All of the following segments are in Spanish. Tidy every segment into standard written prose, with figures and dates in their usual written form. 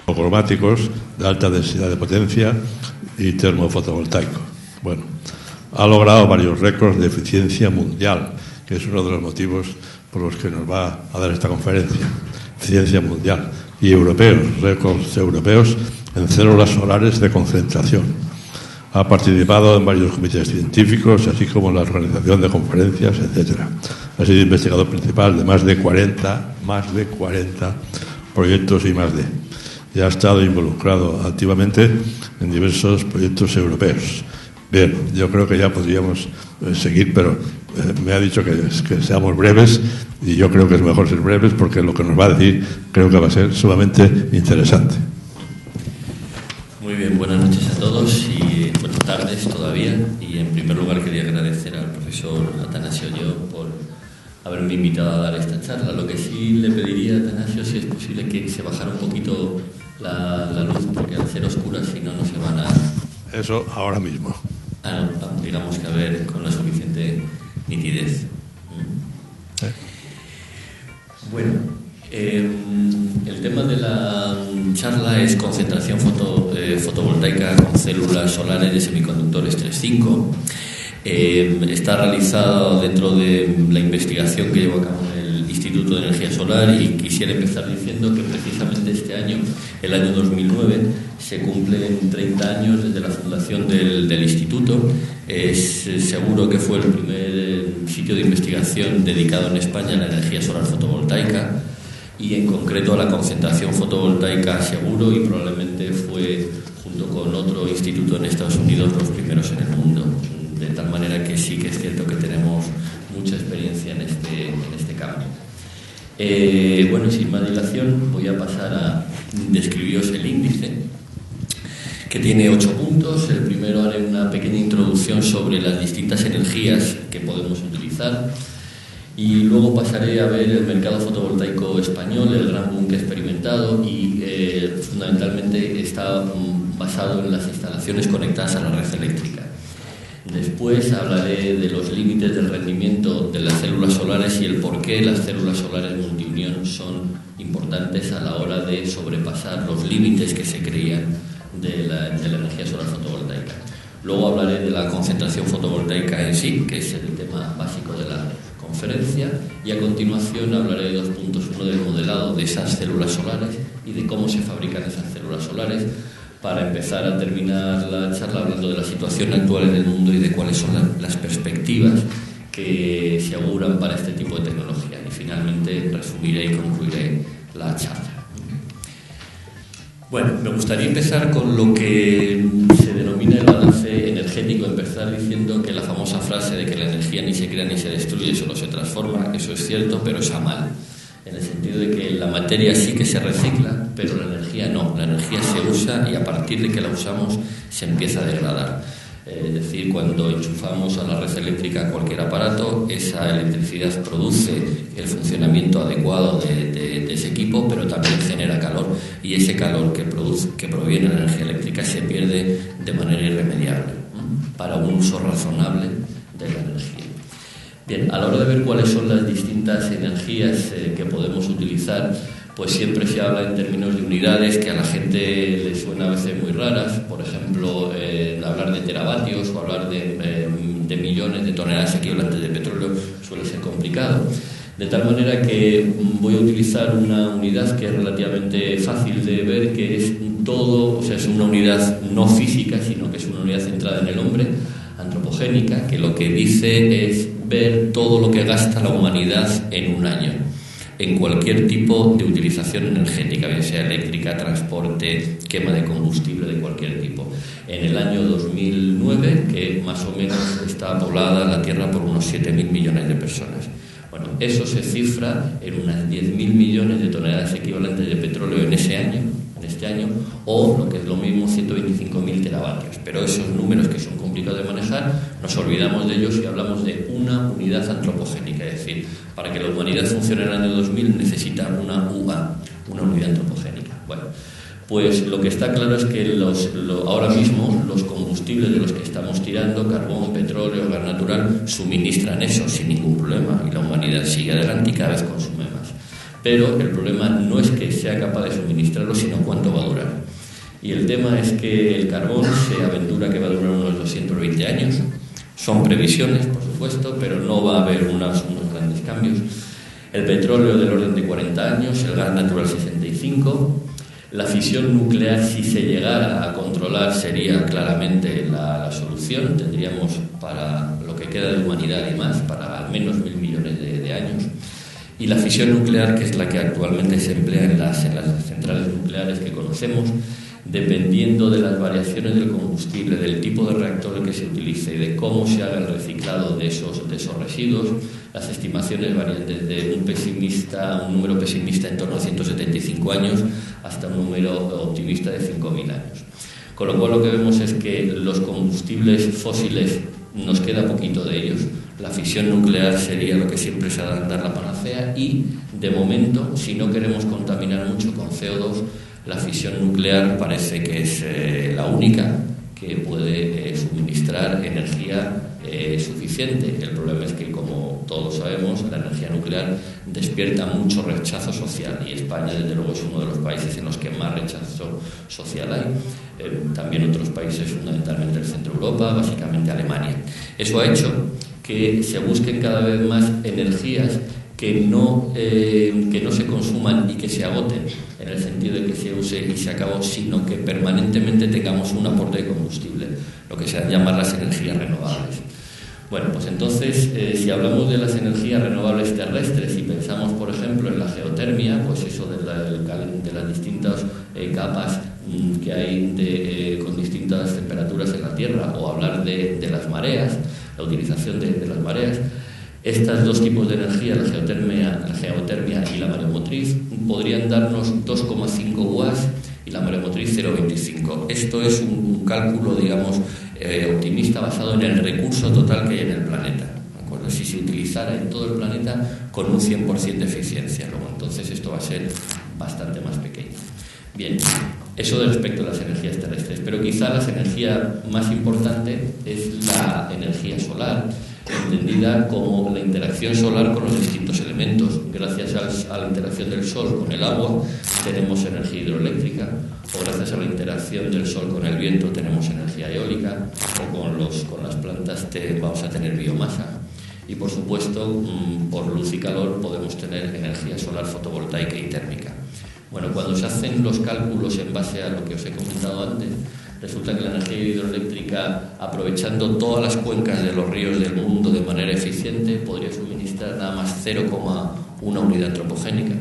monocromáticos de alta densidad de potencia y termofotovoltaico. Bueno, ha logrado varios récords de eficiencia mundial, que es uno de los motivos por los que nos va a dar esta conferencia. Eficiencia mundial. Y europeos, récords europeos en células solares de concentración. Ha participado en varios comités científicos, así como en la organización de conferencias, etc. Ha sido investigador principal de más de 40 proyectos I+D. Y ha estado involucrado activamente en diversos proyectos europeos. Bien, yo creo que ya podríamos seguir, pero me ha dicho que seamos breves, y yo creo que es mejor ser breves porque lo que nos va a decir creo que va a ser sumamente interesante. Muy bien, buenas noches a todos y buenas tardes todavía. Y en primer lugar quería agradecer al profesor Atanasio Olló por haberme invitado a dar esta charla. Lo que sí le pediría a Atanasio, si es posible, que se bajara un poquito la luz, porque al ser oscura, si no, no se van a... Eso ahora mismo. No, digamos que a ver con la suficiente nitidez. Bueno, el tema de la charla es concentración fotovoltaica con células solares de semiconductores 3.5. Está realizado dentro de la investigación que llevo a cabo en el Instituto de Energía Solar, y quisiera empezar diciendo que precisamente este año, el año 2009, se cumplen 30 años desde la fundación del instituto. Es seguro que fue el primer sitio de investigación dedicado en España a la energía solar fotovoltaica, y en concreto a la concentración fotovoltaica seguro, y probablemente fue, junto con otro instituto en Estados Unidos, los primeros en el mundo. De tal manera que sí que es cierto que tenemos mucha experiencia en este campo. Bueno, sin más dilación, voy a pasar a describiros el índice, que tiene 8 puntos. El primero haré una pequeña introducción sobre las distintas energías que podemos utilizar, y luego pasaré a ver el mercado fotovoltaico español, el gran boom que ha experimentado, y fundamentalmente está basado en las instalaciones conectadas a la red eléctrica. Después hablaré de los límites del rendimiento de las células solares y el por qué las células solares multiunión son importantes a la hora de sobrepasar los límites que se creían de la energía solar fotovoltaica. Luego hablaré de la concentración fotovoltaica en sí, que es el tema básico de la conferencia, y a continuación hablaré de 2 puntos: uno del modelado de esas células solares y de cómo se fabrican esas células solares, para empezar a terminar la charla hablando de la situación actual en el mundo y de cuáles son las perspectivas que se auguran para este tipo de tecnología. Y finalmente resumiré y concluiré la charla. Bueno, me gustaría empezar con lo que se denomina el balance energético, empezar diciendo que la famosa frase de que la energía ni se crea ni se destruye, solo se transforma, eso es cierto, pero es a mal. En el sentido de que la materia sí que se recicla, pero la energía no. La energía se usa y a partir de que la usamos se empieza a degradar. Es decir, cuando enchufamos a la red eléctrica cualquier aparato, esa electricidad produce el funcionamiento adecuado de ese equipo, pero también genera calor, y ese calor que proviene de la energía eléctrica se pierde de manera irremediable para un uso razonable de la energía. Bien, a la hora de ver cuáles son las distintas energías que podemos utilizar, pues siempre se habla en términos de unidades que a la gente le suena a veces muy raras. Por ejemplo, hablar de teravatios o hablar de millones de toneladas equivalentes de petróleo suele ser complicado. De tal manera que voy a utilizar una unidad que es relativamente fácil de ver, que es todo, o sea, es una unidad no física, sino que es una unidad centrada en el hombre, antropogénica, que lo que dice es ver todo lo que gasta la humanidad en un año, en cualquier tipo de utilización energética, bien sea eléctrica, transporte, quema de combustible de cualquier tipo. En el año 2009, que más o menos está poblada la Tierra por unos 7.000 millones de personas. Bueno, eso se cifra en unas 10.000 millones de toneladas equivalentes de petróleo en este año, o lo que es lo mismo, 125.000 teravatios. Pero esos números, que son complicados de manejar, nos olvidamos de ellos y hablamos de una unidad antropogénica. Es decir, para que la humanidad funcione en el año 2000 necesita una UA, una unidad antropogénica. Bueno, pues lo que está claro es que ahora mismo los combustibles de los que estamos tirando, carbón, petróleo, gas natural, suministran eso sin ningún problema, y la humanidad sigue adelante y cada vez consume más. pero el problema no es que sea capaz de suministrarlo, sino cuánto va a durar. Y el tema es que el carbón se aventura que va a durar unos 220 años. Son previsiones, por supuesto, pero no va a haber unos grandes cambios. El petróleo del orden de 40 años, el gas natural 65. La fisión nuclear, si se llegara a controlar, sería claramente la solución. Tendríamos para lo que queda de humanidad y más, para al menos 1.000 millones de años. Y la fisión nuclear, que es la que actualmente se emplea en las centrales nucleares que conocemos, dependiendo de las variaciones del combustible, del tipo de reactor que se utilice y de cómo se haga el reciclado de esos residuos, las estimaciones varían desde un número pesimista en torno a 175 años hasta un número optimista de 5.000 años. Con lo cual lo que vemos es que los combustibles fósiles nos queda poquito de ellos. La fisión nuclear sería lo que siempre se ha de dar la panacea y, de momento, si no queremos contaminar mucho con CO2, la fisión nuclear parece que es la única que puede suministrar energía suficiente. El problema es que, como todos sabemos, la energía nuclear despierta mucho rechazo social y España, desde luego, es uno de los países en los que más rechazo social hay. También otros países, fundamentalmente el centro de Europa, básicamente Alemania. Eso ha hecho que se busquen cada vez más energías que no se consuman y que se agoten, en el sentido de que se use y se acabó, sino que permanentemente tengamos un aporte de combustible, lo que se llama las energías renovables. Bueno, pues entonces, si hablamos de las energías renovables terrestres y pensamos, por ejemplo, en la geotermia, pues eso de las distintas capas que hay con distintas temperaturas en la Tierra, o hablar de las mareas, la utilización de las mareas. Estos dos tipos de energía, la geotermia y la mareomotriz, podrían darnos 2,5 watts y la mareomotriz 0,25. Esto es un cálculo, digamos, optimista basado en el recurso total que hay en el planeta. ¿De acuerdo? Si se utilizara en todo el planeta con un 100% de eficiencia, luego entonces esto va a ser bastante más pequeño. Bien, eso respecto a las energías terrestres, pero quizá la energía más importante es la energía solar, entendida como la interacción solar con los distintos elementos. Gracias a la interacción del Sol con el agua tenemos energía hidroeléctrica, o gracias a la interacción del Sol con el viento tenemos energía eólica, o con las plantas vamos a tener biomasa. Y por supuesto, por luz y calor podemos tener energía solar fotovoltaica y térmica. Bueno, cuando se hacen los cálculos en base a lo que os he comentado antes, resulta que la energía hidroeléctrica, aprovechando todas las cuencas de los ríos del mundo de manera eficiente, podría suministrar nada más 0,1 unidad antropogénica.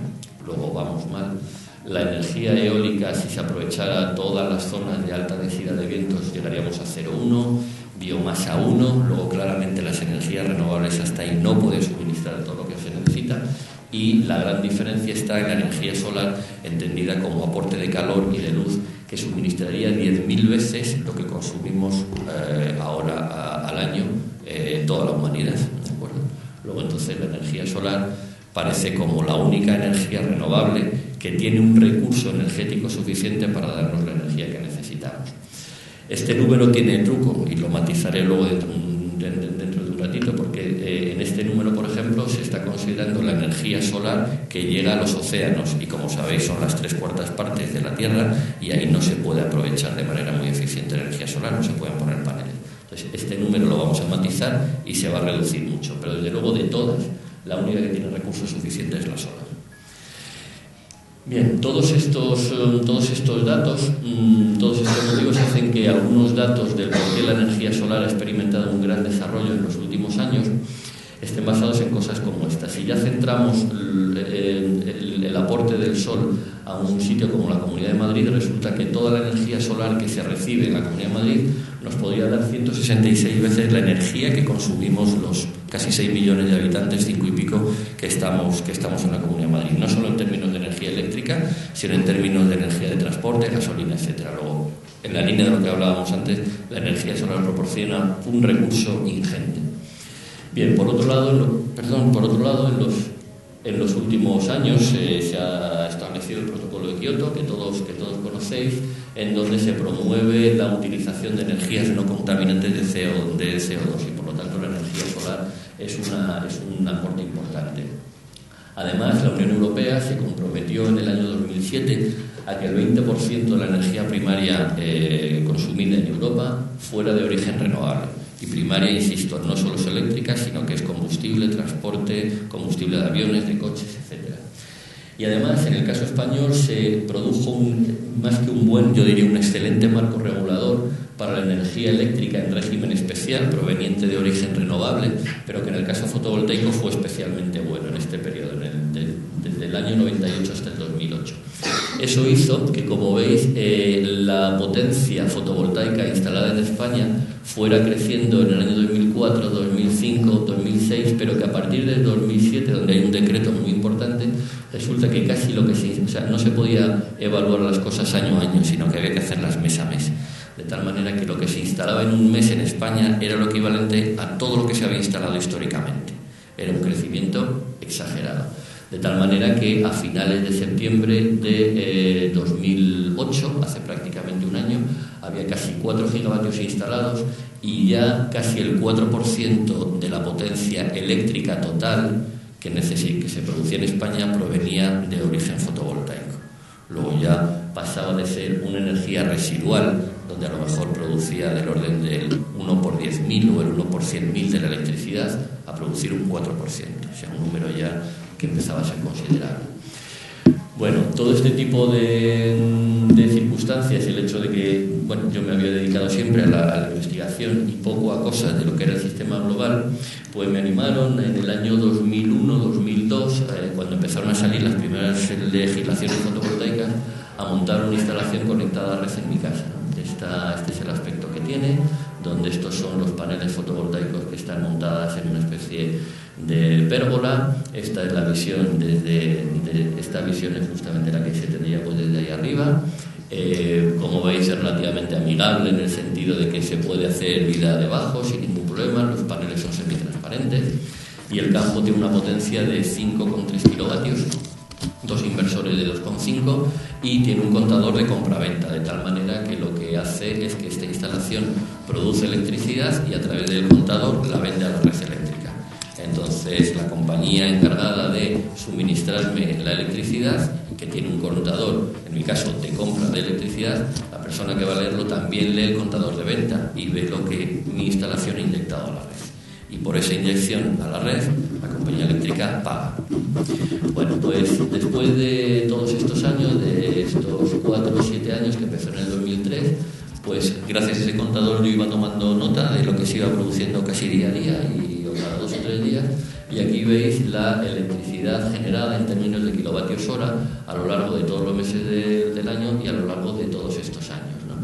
Luego vamos mal. La energía eólica, si se aprovechara todas las zonas de alta densidad de vientos, llegaríamos a 0,1, biomasa 1. Luego, claramente, las energías renovables hasta ahí no pueden suministrar todo lo que se necesita. Y la gran diferencia está en la energía solar, entendida como aporte de calor y de luz, que suministraría 10.000 veces lo que consumimos ahora al año toda la humanidad. ¿De acuerdo? Luego, entonces, la energía solar parece como la única energía renovable que tiene un recurso energético suficiente para darnos la energía que necesitamos. Este número tiene truco y lo matizaré luego dentro de un ratito, porque en este número, por ejemplo, se está considerando la energía solar que llega a los océanos y, como sabéis, son las 3/4 partes de la Tierra y ahí no se puede aprovechar de manera muy eficiente la energía solar, no se pueden poner paneles. Entonces, este número lo vamos a matizar y se va a reducir mucho, pero desde luego, de todas, la única que tiene recursos suficientes es la solar. Bien, todos estos datos, todos estos motivos hacen que algunos datos del por qué la energía solar ha experimentado un gran desarrollo en los últimos años estén basados en cosas como estas. Si ya centramos el aporte del Sol a un sitio como la Comunidad de Madrid, resulta que toda la energía solar que se recibe en la Comunidad de Madrid nos podría dar 166 veces la energía que consumimos los casi 6 millones de habitantes, 5 y pico, que estamos en la Comunidad de Madrid. No solo en términos de energía eléctrica, sino en términos de energía de transporte, gasolina, etcétera. Luego, en la línea de lo que hablábamos antes, la energía solar proporciona un recurso ingente. Bien, por otro lado, en los últimos años se ha establecido el protocolo de Kioto, que todos conocéis, en donde se promueve la utilización de energías no contaminantes de CO2 y, por lo tanto, la energía solar es un aporte importante. Además, la Unión Europea se comprometió en el año 2007 a que el 20% de la energía primaria consumida en Europa fuera de origen renovable. Y primaria, insisto, no solo es eléctrica, sino que es combustible, transporte, combustible de aviones, de coches, etc. Y además, en el caso español, se produjo más que un buen, yo diría un excelente marco regulador para la energía eléctrica en régimen especial, proveniente de origen renovable, pero que en el caso fotovoltaico fue especialmente bueno en este periodo, desde el año 98 hasta el 2008. Eso hizo que, como veis, la potencia fotovoltaica instalada en España fuera creciendo en el año 2004, 2005, 2006, pero que a partir del 2007, donde hay un decreto muy importante, resulta que casi no se podía evaluar las cosas año a año, sino que había que hacerlas mes a mes. De tal manera que lo que se instalaba en un mes en España era lo equivalente a todo lo que se había instalado históricamente. Era un crecimiento exagerado. De tal manera que a finales de septiembre de 2008, hace prácticamente un año, había casi 4 gigavatios instalados y ya casi el 4% de la potencia eléctrica total que se producía en España provenía de origen fotovoltaico. Luego ya pasaba de ser una energía residual, donde a lo mejor producía del orden del 1 por 10.000 o el 1 por 100.000 de la electricidad, a producir un 4%, o sea, un número ya que empezaba a ser considerable. Bueno, todo este tipo de circunstancias, el hecho de que yo me había dedicado siempre a la investigación y poco a cosas de lo que era el sistema global, pues me animaron en el año 2001-2002, cuando empezaron a salir las primeras legislaciones fotovoltaicas, a montar una instalación conectada a red en mi casa, ¿no? Este es el aspecto que tiene, donde estos son los paneles fotovoltaicos que están montadas en una especie de pérgola. Esta es la visión esta visión es justamente la que se tendría pues desde ahí arriba. Como veis, es relativamente amigable en el sentido de que se puede hacer vida debajo sin ningún problema. Los paneles son semitransparentes y el campo tiene una potencia de 5,3 kilovatios, 2 inversores de 2,5 y tiene un contador de compra-venta, de tal manera que lo que hace es que esta instalación produce electricidad y a través del contador la vende a la red eléctrica. Entonces, la compañía encargada de suministrarme la electricidad, que tiene un contador, en mi caso, de compra de electricidad, la persona que va a leerlo también lee el contador de venta y ve lo que mi instalación ha inyectado a la red. Y por esa inyección a la red, la compañía eléctrica paga. Bueno, pues después de todos estos años, de estos 4 o 7 años que empezó en el 2003, pues gracias a ese contador yo iba tomando nota de lo que se iba produciendo casi día a día y cada 2 o 3 días, y aquí veis la electricidad generada en términos de kilovatios hora a lo largo de todos los meses del año y a lo largo de todos estos años, ¿no?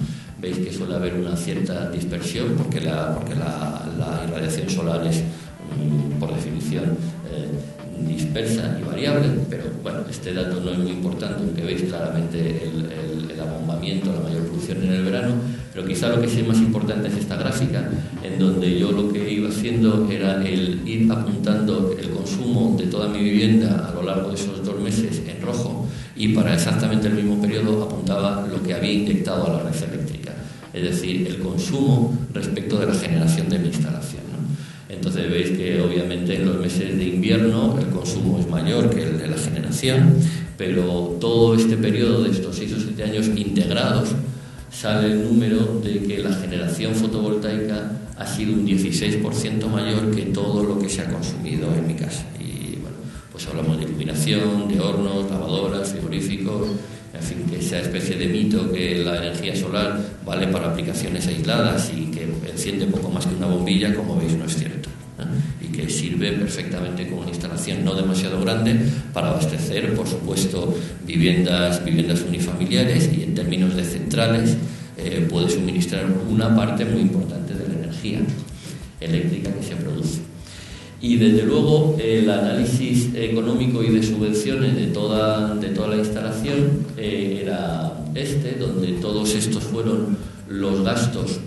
Veis que suele haber una cierta dispersión porque la irradiación solar es, por definición, dispersa y variable, pero bueno, este dato no es muy importante, aunque veis claramente el abombamiento, la mayor producción en el verano, pero quizá lo que sí es más importante es esta gráfica, en donde yo lo que iba haciendo era el ir apuntando el consumo de toda mi vivienda a lo largo de esos 2 meses en rojo, y para exactamente el mismo periodo apuntaba lo que había inyectado a la red eléctrica, es decir, el consumo respecto de la generación de mi instalación, ¿no? Entonces veis que obviamente en los meses de invierno el consumo es mayor que el de la generación, pero todo este periodo de estos 6 o 7 años integrados sale el número de que la generación fotovoltaica ha sido un 16% mayor que todo lo que se ha consumido en mi casa. Y bueno, pues hablamos de iluminación, de hornos, lavadoras, frigoríficos, en fin, que esa especie de mito que la energía solar vale para aplicaciones aisladas y que enciende poco más que una bombilla, como veis, no es cierto, ¿no? Y que sirve perfectamente como una instalación no demasiado grande para abastecer, por supuesto, viviendas unifamiliares, y en términos de centrales puede suministrar una parte muy importante de la energía eléctrica que se produce. Y desde luego el análisis económico y de subvenciones de toda la instalación era donde todos estos fueron los gastos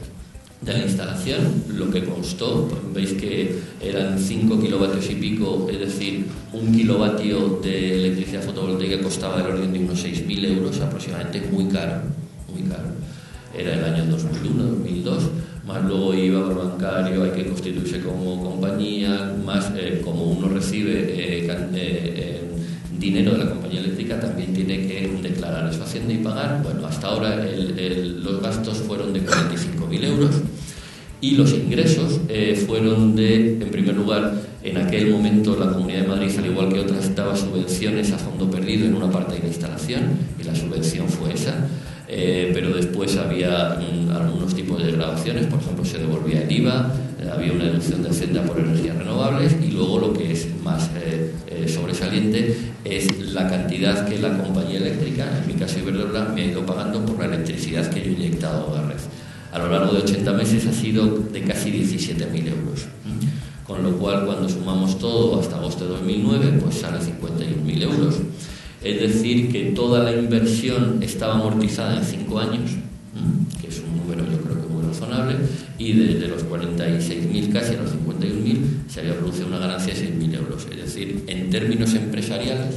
de la instalación, lo que constó. Veis que eran 5 kilovatios y pico, es decir, 1 kilovatio de electricidad fotovoltaica costaba del orden de unos 6.000 euros aproximadamente, muy caro. Era el año 2001-2002, más luego IVA bancario, hay que constituirse como compañía, más como uno recibe dinero de la compañía eléctrica, también tiene que declarar eso a Hacienda y pagar. Bueno, hasta ahora los gastos fueron de 45.000 euros y los ingresos fueron en primer lugar, en aquel momento la Comunidad de Madrid, al igual que otras, daba subvenciones a fondo perdido en una parte de la instalación y la subvención fue esa. Pero después había algunos tipos de desgravaciones, por ejemplo se devolvía el IVA, había una deducción de Hacienda por energías renovables y luego lo que es más sobresaliente es la cantidad que la compañía eléctrica, en mi caso Iberdrola, me ha ido pagando por la electricidad que yo he inyectado a la red. A lo largo de 80 meses ha sido de casi 17.000 euros, con lo cual cuando sumamos todo hasta agosto de 2009 pues sale 51.000 euros. Es decir, que toda la inversión estaba amortizada en 5 años, que es un número yo creo que muy razonable, y desde los 46.000 casi a los 51.000 se había producido una ganancia de 6.000 euros. Es decir, en términos empresariales,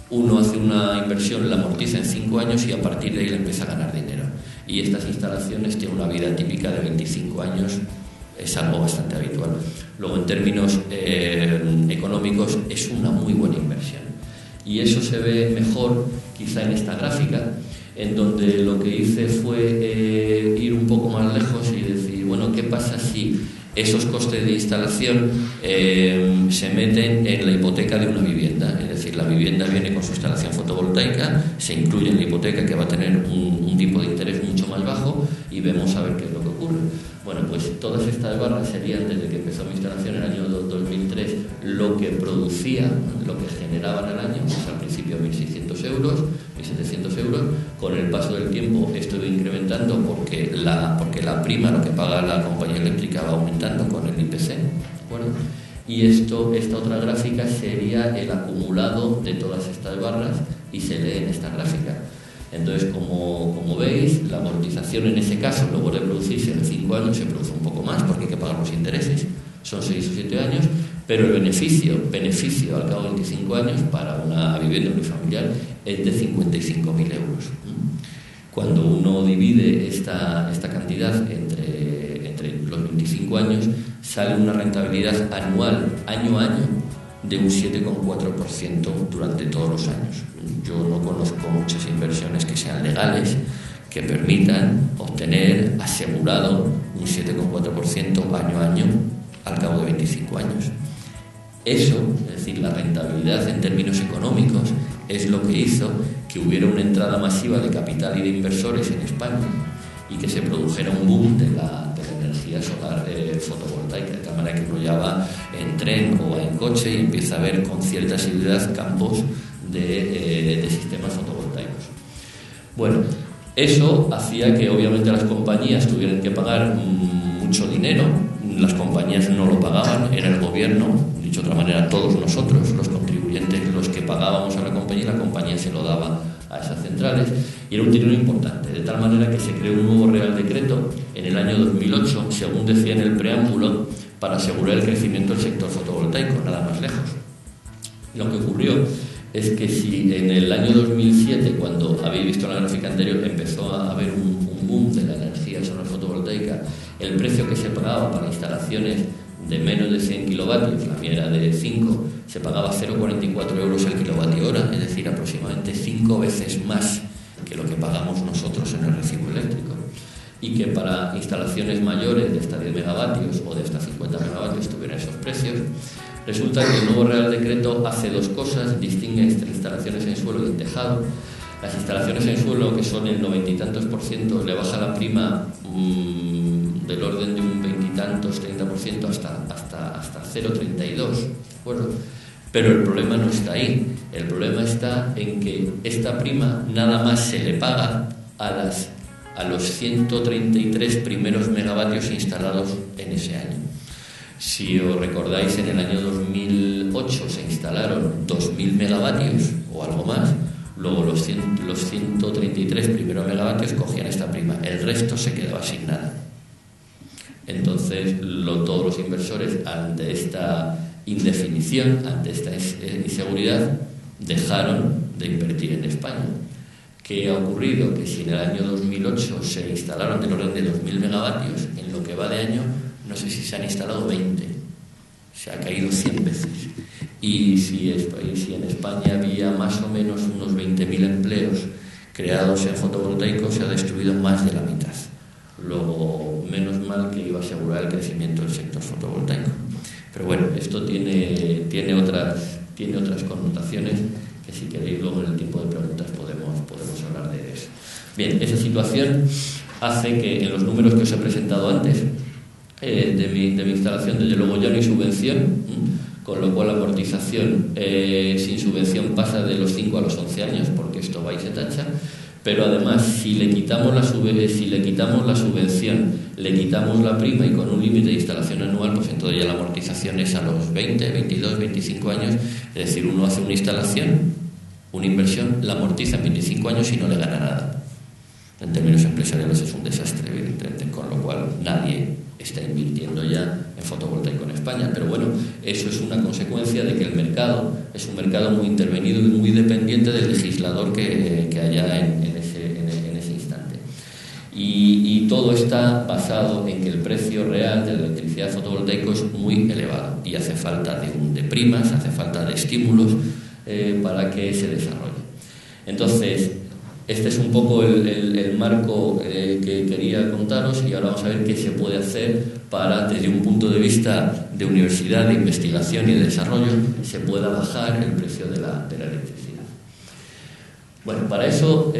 uno hace una inversión, la amortiza en 5 años y a partir de ahí le empieza a ganar dinero. Y estas instalaciones tienen una vida típica de 25 años, es algo bastante habitual. Luego, en términos económicos, es una muy buena inversión. Y eso se ve mejor quizá en esta gráfica, en donde lo que hice fue ir un poco más lejos y decir, bueno, ¿qué pasa si esos costes de instalación se meten en la hipoteca de una vivienda? Es decir, la vivienda viene con su instalación fotovoltaica, se incluye en la hipoteca que va a tener un tipo de interés mucho más bajo y vemos a ver qué es lo que ocurre. Bueno, pues todas estas barras serían, desde que empezó mi instalación en el año 2003, lo que producía, lo que generaban al año, pues al principio 1.600 euros, 1.700 euros. Con el paso del tiempo esto va incrementando porque la prima, lo que paga la compañía eléctrica, va aumentando con el IPC. Bueno, y esta otra gráfica sería el acumulado de todas estas barras y se lee en esta gráfica. Entonces, como veis, la amortización en ese caso, luego de producirse en 5 años, se produce un poco más porque hay que pagar los intereses, son 6 o 7 años, pero el beneficio al cabo de 25 años para una vivienda unifamiliar es de 55.000 euros. Cuando uno divide esta cantidad entre los 25 años, sale una rentabilidad anual, año a año, de un 7,4% durante todos los años. Yo no conozco muchas inversiones que sean legales, que permitan obtener asegurado un 7,4% año a año al cabo de 25 años. Eso, es decir, la rentabilidad en términos económicos, es lo que hizo que hubiera una entrada masiva de capital y de inversores en España y que se produjera un boom de la energía solar fotovoltaica, de tal manera que uno ya va en tren o va en coche y empieza a ver con cierta asiduidad campos de sistemas fotovoltaicos. Bueno, eso hacía que obviamente las compañías tuvieran que pagar mucho dinero. Las compañías no lo pagaban, era el gobierno, dicho de otra manera, todos nosotros, los contribuyentes, los que pagábamos a la compañía se lo daba a esas centrales, y era un dinero importante, de tal manera que se creó un nuevo Real Decreto en el año 2008, según decía en el preámbulo, para asegurar el crecimiento del sector fotovoltaico, nada más lejos. Lo que ocurrió es que si en el año 2007, cuando habéis visto la gráfica anterior, empezó a haber un boom de la energía solar fotovoltaica, el precio que se pagaba para instalaciones de menos de 100 kilovatios, la mía era de 5, se pagaba 0,44 euros el kilovatio hora, es decir, aproximadamente 5 veces más que lo que pagamos nosotros en el recibo eléctrico. Y que para instalaciones mayores de hasta 10 megavatios o de hasta 50 megavatios tuvieran esos precios. Resulta que el nuevo Real Decreto hace dos cosas, distingue entre instalaciones en suelo y en tejado. Las instalaciones en suelo, que son el 90 y tantos %, le baja la prima del orden de un 20 y tantos, 30% hasta 0,32. Bueno, pero el problema no está ahí. El problema está en que esta prima nada más se le paga a los 133 primeros megavatios instalados en ese año. Si os recordáis, en el año 2008 se instalaron 2.000 megavatios o algo más. Luego los 133 primeros megavatios cogían esta prima, el resto se quedaba sin nada. Entonces todos los inversores, ante esta indefinición, ante esta inseguridad, dejaron de invertir en España. ¿Qué ha ocurrido? Que si en el año 2008 se instalaron del orden de 2.000 megavatios, en lo que va de año no sé si se han instalado 20, se ha caído 100 veces. y si en España había más o menos unos 20.000 empleos creados en fotovoltaicos, se ha destruido más de la mitad. Luego, menos mal que iba a asegurar el crecimiento del sector fotovoltaico. Pero bueno, esto tiene otras connotaciones que, si queréis, luego en el tiempo de preguntas podemos hablar de eso. Bien, esa situación hace que en los números que os he presentado antes de mi instalación, desde luego ya no hay subvención, con lo cual la amortización sin subvención pasa de los 5 a los 11 años, porque esto va y se tacha. Pero además, si le quitamos la subvención, le quitamos la prima y con un límite de instalación anual, pues entonces ya la amortización es a los 20, 22, 25 años. Es decir, uno hace una instalación, una inversión, la amortiza en 25 años y no le gana nada. En términos empresariales es un desastre, evidentemente, con lo cual nadie está invirtiendo ya en fotovoltaico en España. Pero bueno, eso es una consecuencia de que el mercado es un mercado muy intervenido y muy dependiente del legislador que haya en ese instante. Y todo está basado en que el precio real de la electricidad fotovoltaica es muy elevado y hace falta de primas, hace falta de estímulos para que se desarrolle. Entonces, este es un poco el marco que quería contaros, y ahora vamos a ver qué se puede hacer para, desde un punto de vista de universidad, de investigación y de desarrollo, se pueda bajar el precio de la electricidad. Bueno, para eso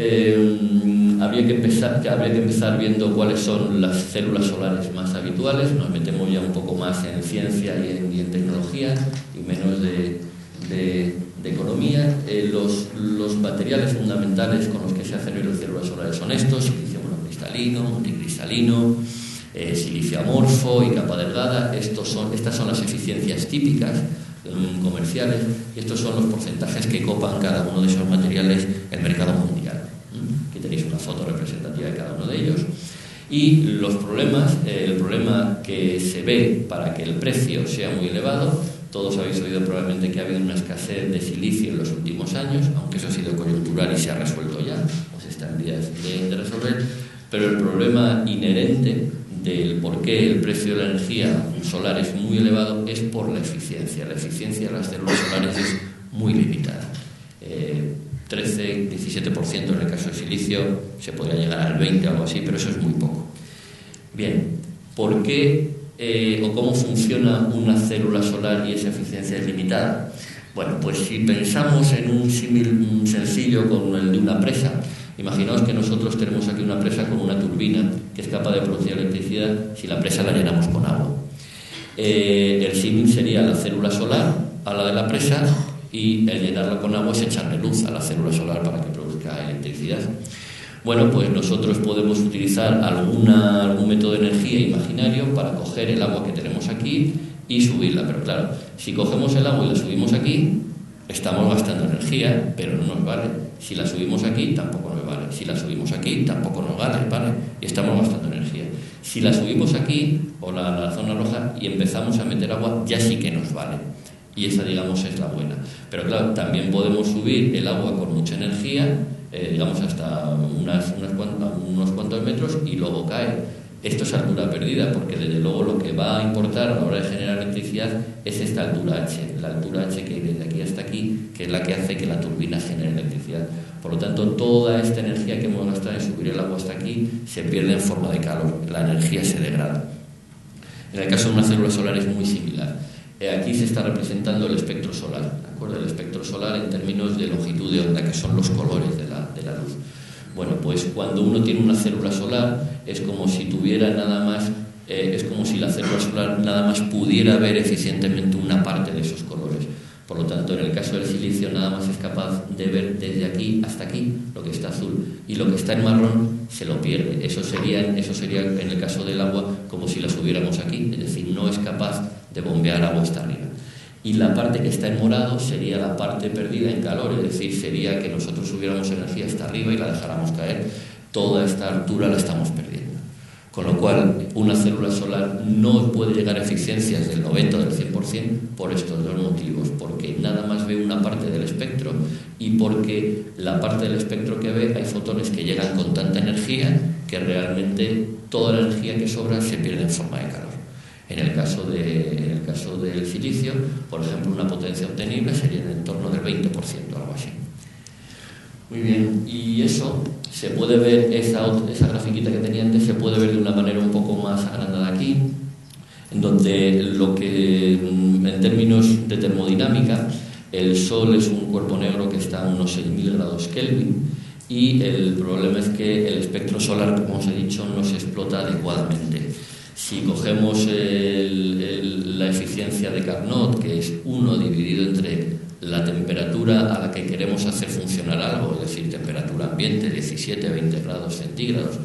habría que empezar viendo cuáles son las células solares más habituales. Nos metemos ya un poco más en ciencia y en tecnología y menos de economía. Los materiales fundamentales con los que se hacen hoy las células solares son estos: silicio monocristalino, multicristalino, silicio amorfo y capa delgada. Estas son las eficiencias típicas comerciales, y estos son los porcentajes que copan cada uno de esos materiales el mercado mundial. Aquí tenéis una foto representativa de cada uno de ellos. Y los problemas, el problema que se ve para que el precio sea muy elevado: todos habéis oído probablemente que ha habido una escasez de silicio en los últimos años, aunque eso ha sido coyuntural y se ha resuelto ya, o se está en vías de resolver. Pero el problema inherente del por qué el precio de la energía solar es muy elevado es por la eficiencia. La eficiencia de las células solares es muy limitada. 13, 17% en el caso de silicio, se podría llegar al 20 o algo así, pero eso es muy poco. Bien, ¿por qué o cómo funciona una célula solar y esa eficiencia es limitada? Bueno, pues si pensamos en un símil sencillo con el de una presa, imaginaos que nosotros tenemos aquí una presa con una turbina que es capaz de producir electricidad si la presa la llenamos con agua. El símil sería la célula solar a la de la presa, y el llenarla con agua es echarle luz a la célula solar para que produzca electricidad. Bueno, pues nosotros podemos utilizar algún método de energía imaginario para coger el agua que tenemos aquí y subirla. Pero claro, si cogemos el agua y la subimos aquí, estamos gastando energía, pero no nos vale. Si la subimos aquí, tampoco nos vale. Si la subimos aquí, tampoco nos vale, ¿vale? Y estamos gastando energía. Si la subimos aquí, o la zona roja, y empezamos a meter agua, ya sí que nos vale. Y esa, digamos, es la buena. Pero claro, también podemos subir el agua con mucha energía, digamos hasta unos cuantos metros, y luego cae. Esto es altura perdida, porque desde luego lo que va a importar a la hora de generar electricidad es esta altura H, la altura H que hay desde aquí hasta aquí, que es la que hace que la turbina genere electricidad. Por lo tanto, toda esta energía que hemos gastado en subir el agua hasta aquí se pierde en forma de calor, la energía se degrada. En el caso de una célula solar es muy similar. Aquí se está representando el espectro solar, ¿de acuerdo? El espectro solar en términos de longitud de onda, que son los colores de la luz. Bueno, pues cuando uno tiene una célula solar es como si tuviera nada más, es como si la célula solar nada más pudiera ver eficientemente una parte de esos colores. Por lo tanto, en el caso del silicio nada más es capaz de ver desde aquí hasta aquí lo que está azul, y lo que está en marrón se lo pierde. Eso sería en el caso del agua como si la subiéramos aquí, es decir, no es capaz de bombear agua hasta arriba. Y la parte que está en morado sería la parte perdida en calor, es decir, sería que nosotros subiéramos energía hasta arriba y la dejáramos caer. Toda esta altura la estamos perdiendo. Con lo cual, una célula solar no puede llegar a eficiencias del 90 o del 100% por estos dos motivos. Porque nada más ve una parte del espectro, y porque la parte del espectro que ve hay fotones que llegan con tanta energía que realmente toda la energía que sobra se pierde en forma de calor. En el caso caso del silicio, por ejemplo, una potencia obtenible sería en torno del 20%, algo así. Muy bien, y eso se puede ver, esa grafiquita que tenía antes, se puede ver de una manera un poco más agrandada aquí, en donde lo que, en términos de termodinámica, el Sol es un cuerpo negro que está a unos 6.000 grados Kelvin, y el problema es que el espectro solar, como os he dicho, no se explota adecuadamente. Si cogemos la eficiencia de Carnot, que es 1 dividido entre la temperatura a la que queremos hacer funcionar algo, es decir, temperatura ambiente, 17 a 20 grados centígrados,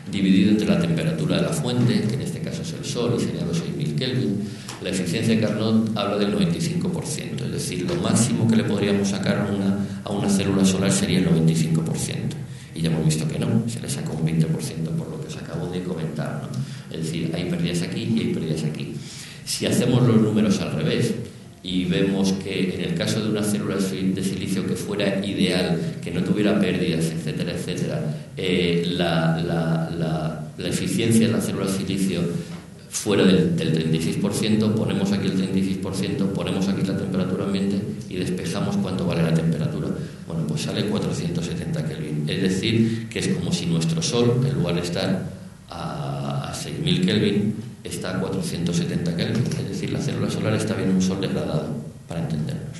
dividido entre la temperatura de la fuente, que en este caso es el Sol y serían los 6.000 Kelvin, la eficiencia de Carnot habla del 95%, es decir, lo máximo que le podríamos sacar a una célula solar sería el 95%. Y ya hemos visto que no, se le sacó un 20% por lo que os acabo de comentar, ¿no? Es decir, hay pérdidas aquí y hay pérdidas aquí. Si hacemos los números al revés y vemos que en el caso de una célula de silicio que fuera ideal, que no tuviera pérdidas, etcétera, etcétera, la eficiencia de la célula de silicio fuera del 36%, ponemos aquí el 36%, ponemos aquí la temperatura ambiente y despejamos cuánto vale la temperatura. Bueno, pues sale 470 Kelvin. Es decir, que es como si nuestro Sol, en lugar de estar a 6.000 Kelvin, está a 470 Kelvin. Es decir, la célula solar está bien un Sol degradado, para entendernos.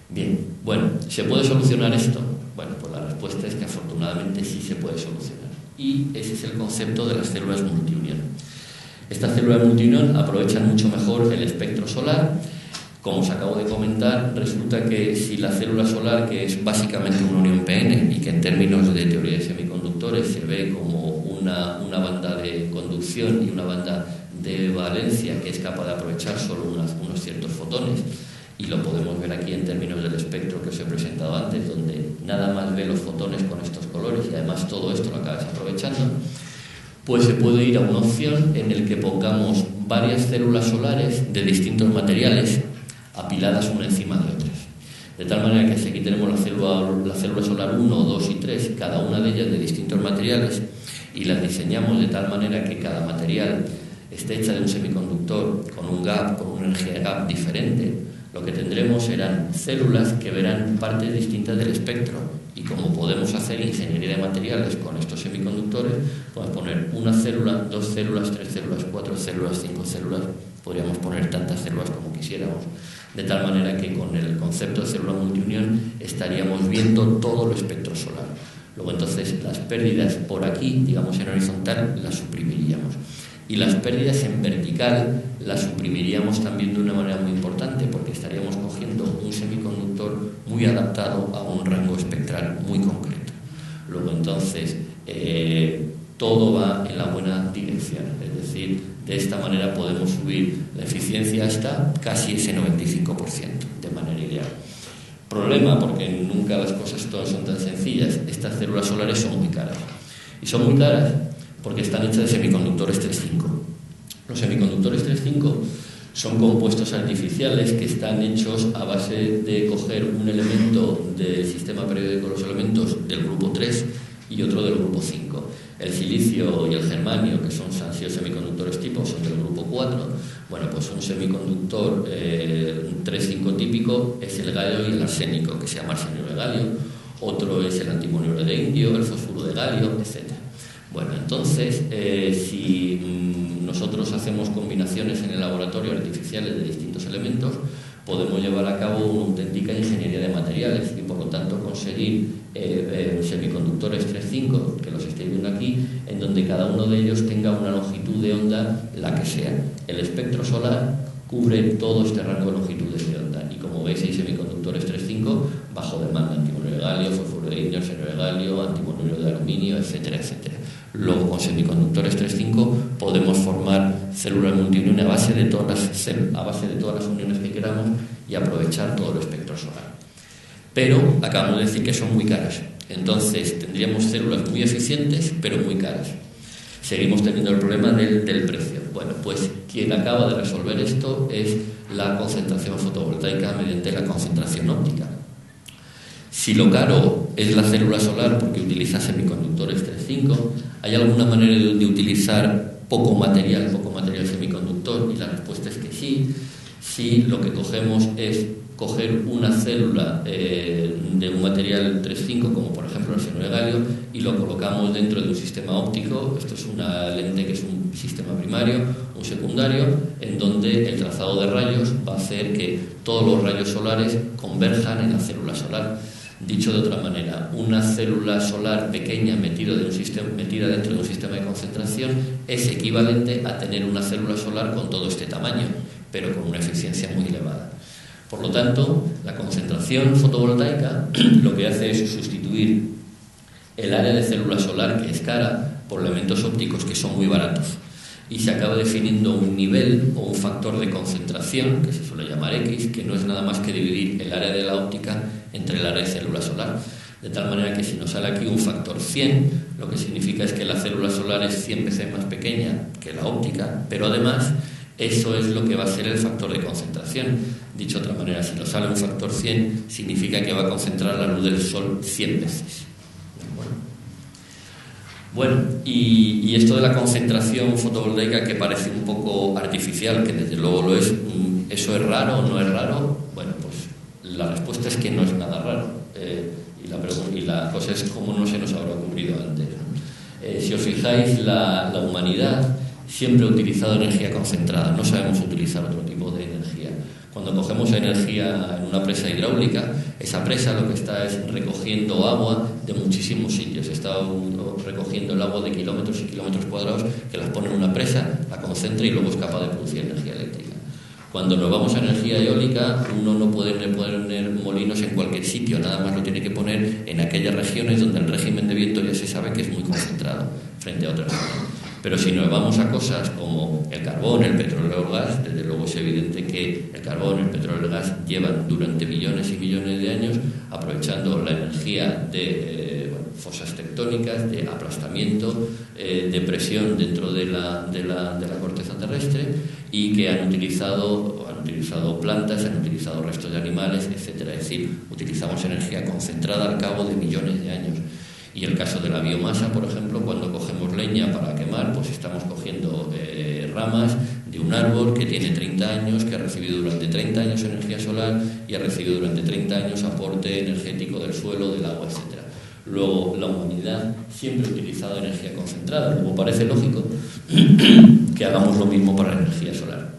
Bien, bueno, ¿se puede solucionar esto? Bueno, pues la respuesta es que afortunadamente sí se puede solucionar. Y ese es el concepto de las células multiunión. Estas células multiunión aprovechan mucho mejor el espectro solar. Como os acabo de comentar, resulta que si la célula solar, que es básicamente una unión PN y que en términos de teoría de semiconductores se ve como una banda de conducción y una banda de valencia que es capaz de aprovechar solo unos ciertos fotones, y lo podemos ver aquí en términos del espectro que os he presentado antes, donde nada más ve los fotones con estos colores y además todo esto lo acabas aprovechando, pues se puede ir a una opción en el que pongamos varias células solares de distintos materiales apiladas una encima de otras. De tal manera que si aquí tenemos la célula solar 1, 2 y 3, cada una de ellas de distintos materiales, y las diseñamos de tal manera que cada material esté hecha de un semiconductor con un gap, con una energía gap diferente, lo que tendremos serán células que verán partes distintas del espectro. Y como podemos hacer ingeniería de materiales con estos semiconductores, podemos poner una célula, 2 células, 3 células, 4 células, 5 células, podríamos poner tantas células como quisiéramos. De tal manera que con el concepto de célula multiunión estaríamos viendo todo el espectro solar. Luego entonces las pérdidas por aquí, digamos en horizontal, las suprimiríamos. Y las pérdidas en vertical las suprimiríamos también de una manera muy importante, porque estaríamos cogiendo un semiconductor muy adaptado a un rango espectral muy concreto. Luego entonces todo va en la buena dirección, es decir, de esta manera podemos subir la eficiencia hasta casi ese 95% de manera ideal. Problema, porque nunca las cosas todas son tan sencillas, estas células solares son muy caras. Y son muy caras porque están hechas de semiconductores 3,5. Los semiconductores 3,5 son compuestos artificiales que están hechos a base de coger un elemento del sistema periódico de los elementos del grupo 3 y otro del grupo 5. El silicio y el germanio, que han sido semiconductores tipo, son del grupo 4. Bueno, pues un semiconductor 3,5 típico es el galio y el arsénico, que se llama arsenio de galio. Otro es el antimonio de indio, el fósforo de galio, etc. Bueno, entonces, si nosotros hacemos combinaciones en el laboratorio artificiales de distintos elementos, podemos llevar a cabo una auténtica ingeniería de materiales y, por lo tanto, conseguir semiconductores 3,5, que los estáis viendo aquí, en donde cada uno de ellos tenga una longitud de onda, la que sea. El espectro solar cubre todo este rango de longitudes de onda. Y como veis, hay semiconductores 3,5 bajo demanda: antimonio de galio, fósforo de indio, arsenio de galio, antimonio de aluminio, etcétera, etcétera. Luego, con semiconductores 3,5 podemos formar células multiunión a base de todas las uniones que queramos y aprovechar todo el espectro solar. Pero acabamos de decir que son muy caras. Entonces tendríamos células muy eficientes, pero muy caras. Seguimos teniendo el problema del precio. Bueno, pues quien acaba de resolver esto es la concentración fotovoltaica mediante la concentración óptica. Si lo caro es la célula solar porque utiliza semiconductores 3,5, ¿hay alguna manera de utilizar poco material semiconductor conductor, y la respuesta es que sí. Si lo que cogemos es coger una célula de un material 3,5, como por ejemplo el arsenuro de galio, y lo colocamos dentro de un sistema óptico. Esto es una lente que es un sistema primario, un secundario, en donde el trazado de rayos va a hacer que todos los rayos solares converjan en la célula solar. Dicho de otra manera, una célula solar pequeña metida dentro de un sistema de concentración es equivalente a tener una célula solar con todo este tamaño, pero con una eficiencia muy elevada. Por lo tanto, la concentración fotovoltaica lo que hace es sustituir el área de célula solar, que es cara, por elementos ópticos que son muy baratos. Y se acaba definiendo un nivel o un factor de concentración, que se suele llamar X, que no es nada más que dividir el área de la óptica entre el área de célula solar. De tal manera que si nos sale aquí un factor 100, lo que significa es que la célula solar es 100 veces más pequeña que la óptica, pero además eso es lo que va a ser el factor de concentración. Dicho de otra manera, si nos sale un factor 100, significa que va a concentrar la luz del Sol 100 veces. Bueno, y esto de la concentración fotovoltaica, que parece un poco artificial, que desde luego lo es, ¿eso es raro o no es raro? Bueno, pues la respuesta es que no es nada raro. Y la cosa es cómo no se nos habrá ocurrido antes, ¿no? Si os fijáis, la humanidad siempre ha utilizado energía concentrada, no sabemos utilizar otro tipo de energía. Cuando cogemos energía en una presa hidráulica, esa presa lo que está es recogiendo agua de muchísimos sitios. Está recogiendo el agua de kilómetros y kilómetros cuadrados, que las pone en una presa, la concentra y luego es capaz de producir energía eléctrica. Cuando nos vamos a energía eólica, uno no puede poner molinos en cualquier sitio, nada más lo tiene que poner en aquellas regiones donde el régimen de viento ya se sabe que es muy concentrado frente a otras zonas. Pero si nos vamos a cosas como el carbón, el petróleo, el gas, desde luego es evidente que el carbón, el petróleo y el gas llevan durante millones y millones de años aprovechando la energía de fosas tectónicas, de aplastamiento, de presión dentro de la corteza terrestre, y que han utilizado plantas, han utilizado restos de animales, etcétera. Es decir, utilizamos energía concentrada al cabo de millones de años. Y el caso de la biomasa, por ejemplo, cuando cogemos leña para quemar, pues estamos cogiendo ramas de un árbol que tiene 30 años, que ha recibido durante 30 años energía solar y ha recibido durante 30 años aporte energético del suelo, del agua, etcétera. Luego, la humanidad siempre ha utilizado energía concentrada, luego parece lógico que hagamos lo mismo para la energía solar.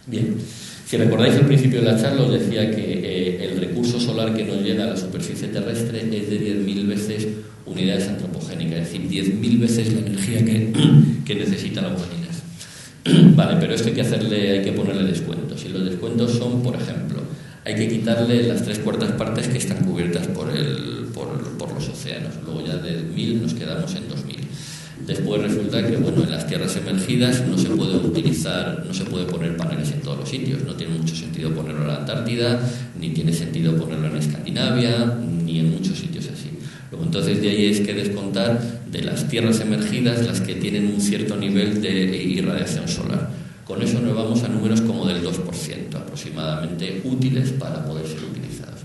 Bien, si recordáis al principio de la charla os decía que el recurso solar que nos llega a la superficie terrestre es de 10.000 veces unidades antropogénicas, es decir, 10.000 veces la energía que necesita la humanidad. Vale, pero esto hay que ponerle descuentos, y los descuentos son, por ejemplo, hay que quitarle las 3/4 partes que están cubiertas por los océanos. Luego ya de 1.000 nos quedamos en 2.000. Después resulta que, bueno, en las tierras emergidas no se puede poner paneles en todos los sitios. No tiene mucho sentido ponerlo en la Antártida, ni tiene sentido ponerlo en Escandinavia, ni en muchos sitios así. Luego, entonces, de ahí es que descontar de las tierras emergidas las que tienen un cierto nivel de irradiación solar. Con eso nos vamos a números como del 2% aproximadamente útiles para poder ser utilizados.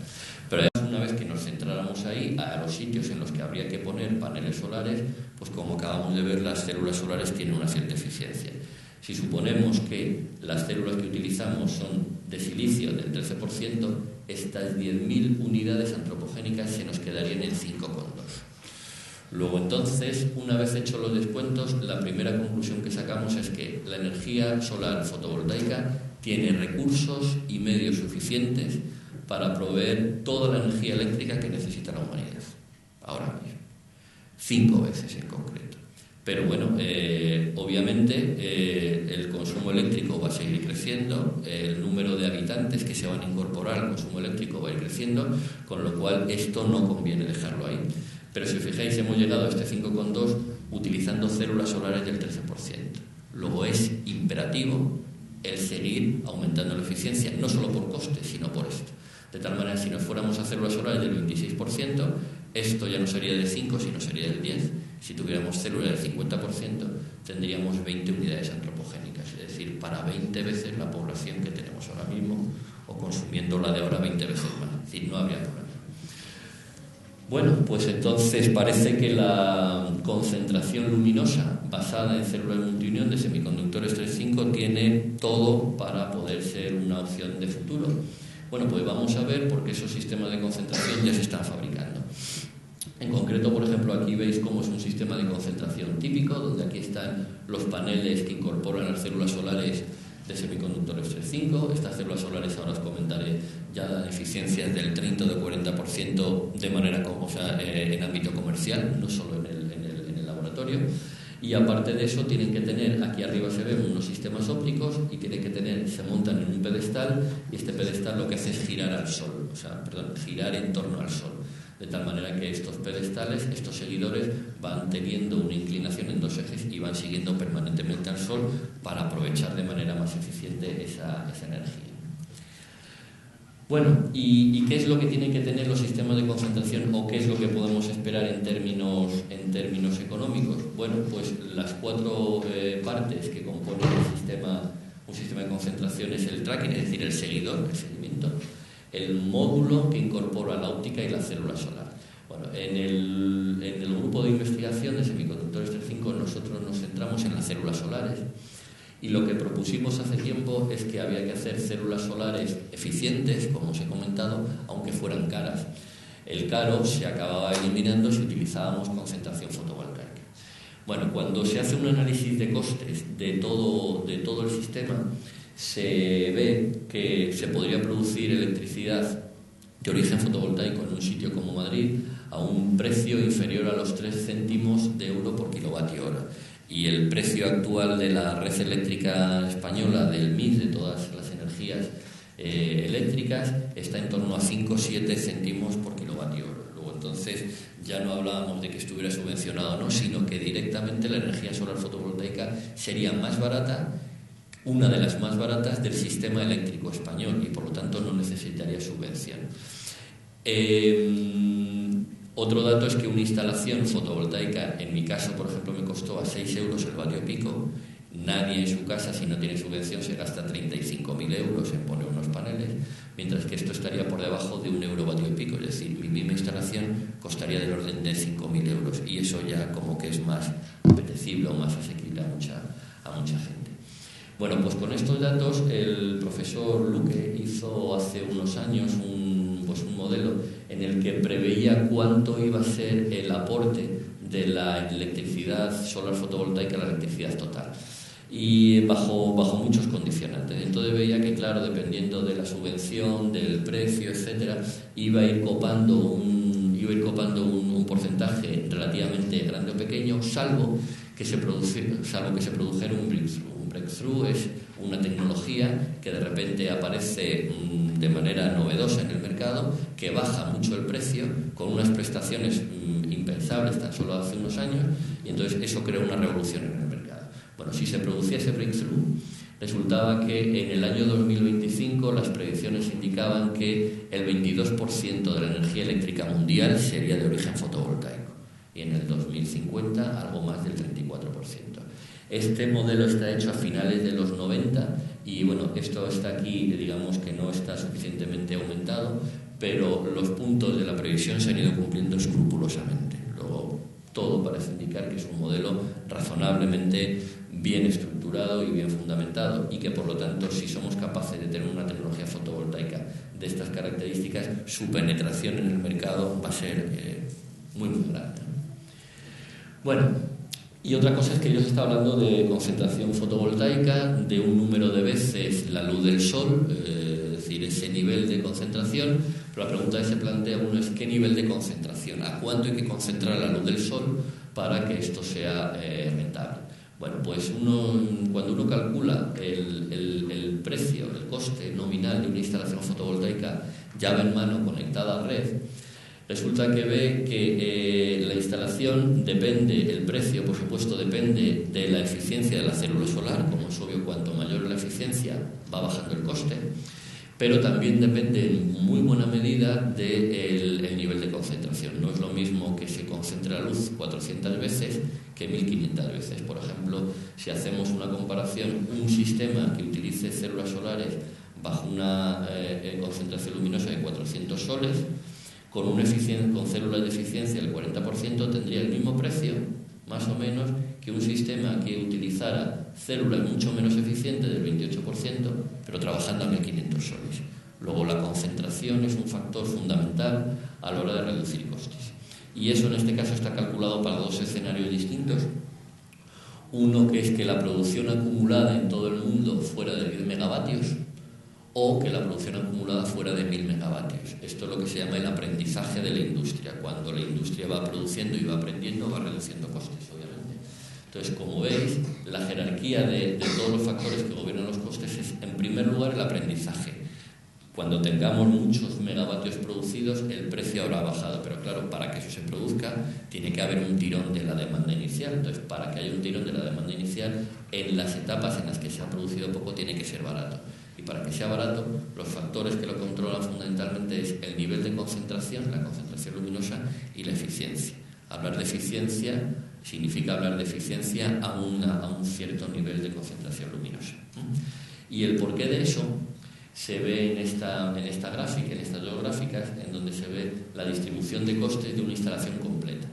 Pero además, una vez que nos centráramos ahí, a los sitios en los que habría que poner paneles solares, pues como acabamos de ver, las células solares tienen una cierta eficiencia. Si suponemos que las células que utilizamos son de silicio del 13%, estas 10.000 unidades antropogénicas se nos quedarían en 5,2. Luego, entonces, una vez hechos los descuentos, la primera conclusión que sacamos es que la energía solar fotovoltaica tiene recursos y medios suficientes para proveer toda la energía eléctrica que necesita la humanidad, ahora mismo, 5 veces en concreto. Pero bueno, obviamente el consumo eléctrico va a seguir creciendo, el número de habitantes que se van a incorporar al consumo eléctrico va a ir creciendo, con lo cual esto no conviene dejarlo ahí. Pero si os fijáis, hemos llegado a este 5,2 utilizando células solares del 13%. Luego es imperativo el seguir aumentando la eficiencia, no solo por coste, sino por esto. De tal manera, si nos fuéramos a células solares del 26%, esto ya no sería del 5, sino sería del 10. Si tuviéramos células del 50%, tendríamos 20 unidades antropogénicas, es decir, para 20 veces la población que tenemos ahora mismo, o consumiendo la de ahora 20 veces más. Es decir, no habría problema. Bueno, pues entonces parece que la concentración luminosa basada en células multiunión de semiconductores 3.5 tiene todo para poder ser una opción de futuro. Bueno, pues vamos a ver por qué esos sistemas de concentración ya se están fabricando. En concreto, por ejemplo, aquí veis cómo es un sistema de concentración típico, donde aquí están los paneles que incorporan las células solares de semiconductores 3.5. Estas células solares, ahora os comentaré, ya dan eficiencias del 30 o del 40% de manera, en ámbito comercial, no solo en el laboratorio. Y aparte de eso, tienen que tener, aquí arriba se ven unos sistemas ópticos y se montan en un pedestal, y este pedestal lo que hace es girar al Sol, girar en torno al Sol. De tal manera que estos pedestales, estos seguidores, van teniendo una inclinación en dos ejes y van siguiendo permanentemente al Sol para aprovechar de manera más eficiente esa energía. Bueno, ¿y qué es lo que tienen que tener los sistemas de concentración o qué es lo que podemos esperar en términos económicos? Bueno, pues las cuatro partes que componen un sistema de concentración es el tracking, es decir, el seguidor, el seguimiento, el módulo que incorpora la óptica y la célula solar. Bueno, en el grupo de investigación de semiconductores 3.5 nosotros nos centramos en las células solares. Y lo que propusimos hace tiempo es que había que hacer células solares eficientes, como os he comentado, aunque fueran caras. El caro se acababa eliminando si utilizábamos concentración fotovoltaica. Bueno, cuando se hace un análisis de costes de todo el sistema, se ve que se podría producir electricidad de origen fotovoltaico en un sitio como Madrid a un precio inferior a los 3 céntimos de euro por kilovatio hora. Y el precio actual de la red eléctrica española, del mix, de todas las energías eléctricas, está en torno a 5 o 7 céntimos por kilovatio hora. Luego, entonces, ya no hablábamos de que estuviera subvencionado o no, sino que directamente la energía solar fotovoltaica sería más barata, una de las más baratas del sistema eléctrico español, y por lo tanto no necesitaría subvención. Otro dato es que una instalación fotovoltaica, en mi caso, por ejemplo, me costó a 6 euros el vatio pico. Nadie en su casa, si no tiene subvención, se gasta 35.000 euros en poner unos paneles, mientras que esto estaría por debajo de 1 euro vatio pico. Es decir, mi misma instalación costaría del orden de 5.000 euros, y eso ya como que es más apetecible o más asequible a mucha gente. Bueno, pues con estos datos el profesor Luque hizo hace unos años un modelo en el que preveía cuánto iba a ser el aporte de la electricidad solar fotovoltaica a la electricidad total, y bajo muchos condicionantes. Entonces veía que, claro, dependiendo de la subvención, del precio, etcétera, iba a ir copando un porcentaje relativamente grande o pequeño, salvo que se produjera un breakthrough. Un breakthrough es una tecnología que de repente aparece de manera novedosa en el mercado, que baja mucho el precio con unas prestaciones impensables tan solo hace unos años, y entonces eso crea una revolución en el mercado. Bueno, si se producía ese breakthrough, resultaba que en el año 2025 las predicciones indicaban que el 22% de la energía eléctrica mundial sería de origen fotovoltaico, y en el 2050 algo más del 34%. Este modelo está hecho a finales de los 90 y, bueno, esto está aquí, digamos que no está suficientemente aumentado, pero los puntos de la previsión se han ido cumpliendo escrupulosamente. Luego, todo parece indicar que es un modelo razonablemente bien estructurado y bien fundamentado, y que, por lo tanto, si somos capaces de tener una tecnología fotovoltaica de estas características, su penetración en el mercado va a ser muy grande. Bueno, y otra cosa es que yo os estaba hablando de concentración fotovoltaica, de un número de veces la luz del sol, es decir, ese nivel de concentración, pero la pregunta que se plantea uno es ¿qué nivel de concentración? ¿A cuánto hay que concentrar la luz del sol para que esto sea rentable? Bueno, pues cuando uno calcula el precio, el coste nominal de una instalación fotovoltaica llave en mano conectada a red, resulta que ve que la instalación el precio, por supuesto, depende de la eficiencia de la célula solar. Como es obvio, cuanto mayor es la eficiencia, va bajando el coste, pero también depende en muy buena medida del nivel de concentración. No es lo mismo que se concentre la luz 400 veces que 1500 veces. Por ejemplo, si hacemos una comparación, un sistema que utilice células solares bajo una concentración luminosa de 400 soles, con células de eficiencia del 40% tendría el mismo precio, más o menos, que un sistema que utilizara células mucho menos eficientes del 28%, pero trabajando a 1.500 soles. Luego, la concentración es un factor fundamental a la hora de reducir costes. Y eso, en este caso, está calculado para dos escenarios distintos. Uno, que es que la producción acumulada en todo el mundo fuera de 10 megavatios, o que la producción acumulada fuera de 1.000 megavatios. Esto es lo que se llama el aprendizaje de la industria. Cuando la industria va produciendo y va aprendiendo, va reduciendo costes, obviamente. Entonces, como veis, la jerarquía de todos los factores que gobiernan los costes es, en primer lugar, el aprendizaje. Cuando tengamos muchos megavatios producidos, el precio habrá bajado. Pero claro, para que eso se produzca, tiene que haber un tirón de la demanda inicial. Entonces, para que haya un tirón de la demanda inicial, en las etapas en las que se ha producido poco, tiene que ser barato. Y para que sea barato, los factores que lo controlan fundamentalmente es el nivel de concentración, la concentración luminosa y la eficiencia. Hablar de eficiencia significa hablar de eficiencia a un cierto nivel de concentración luminosa. Y el porqué de eso se ve en esta gráfica, en estas dos gráficas, en donde se ve la distribución de costes de una instalación completa.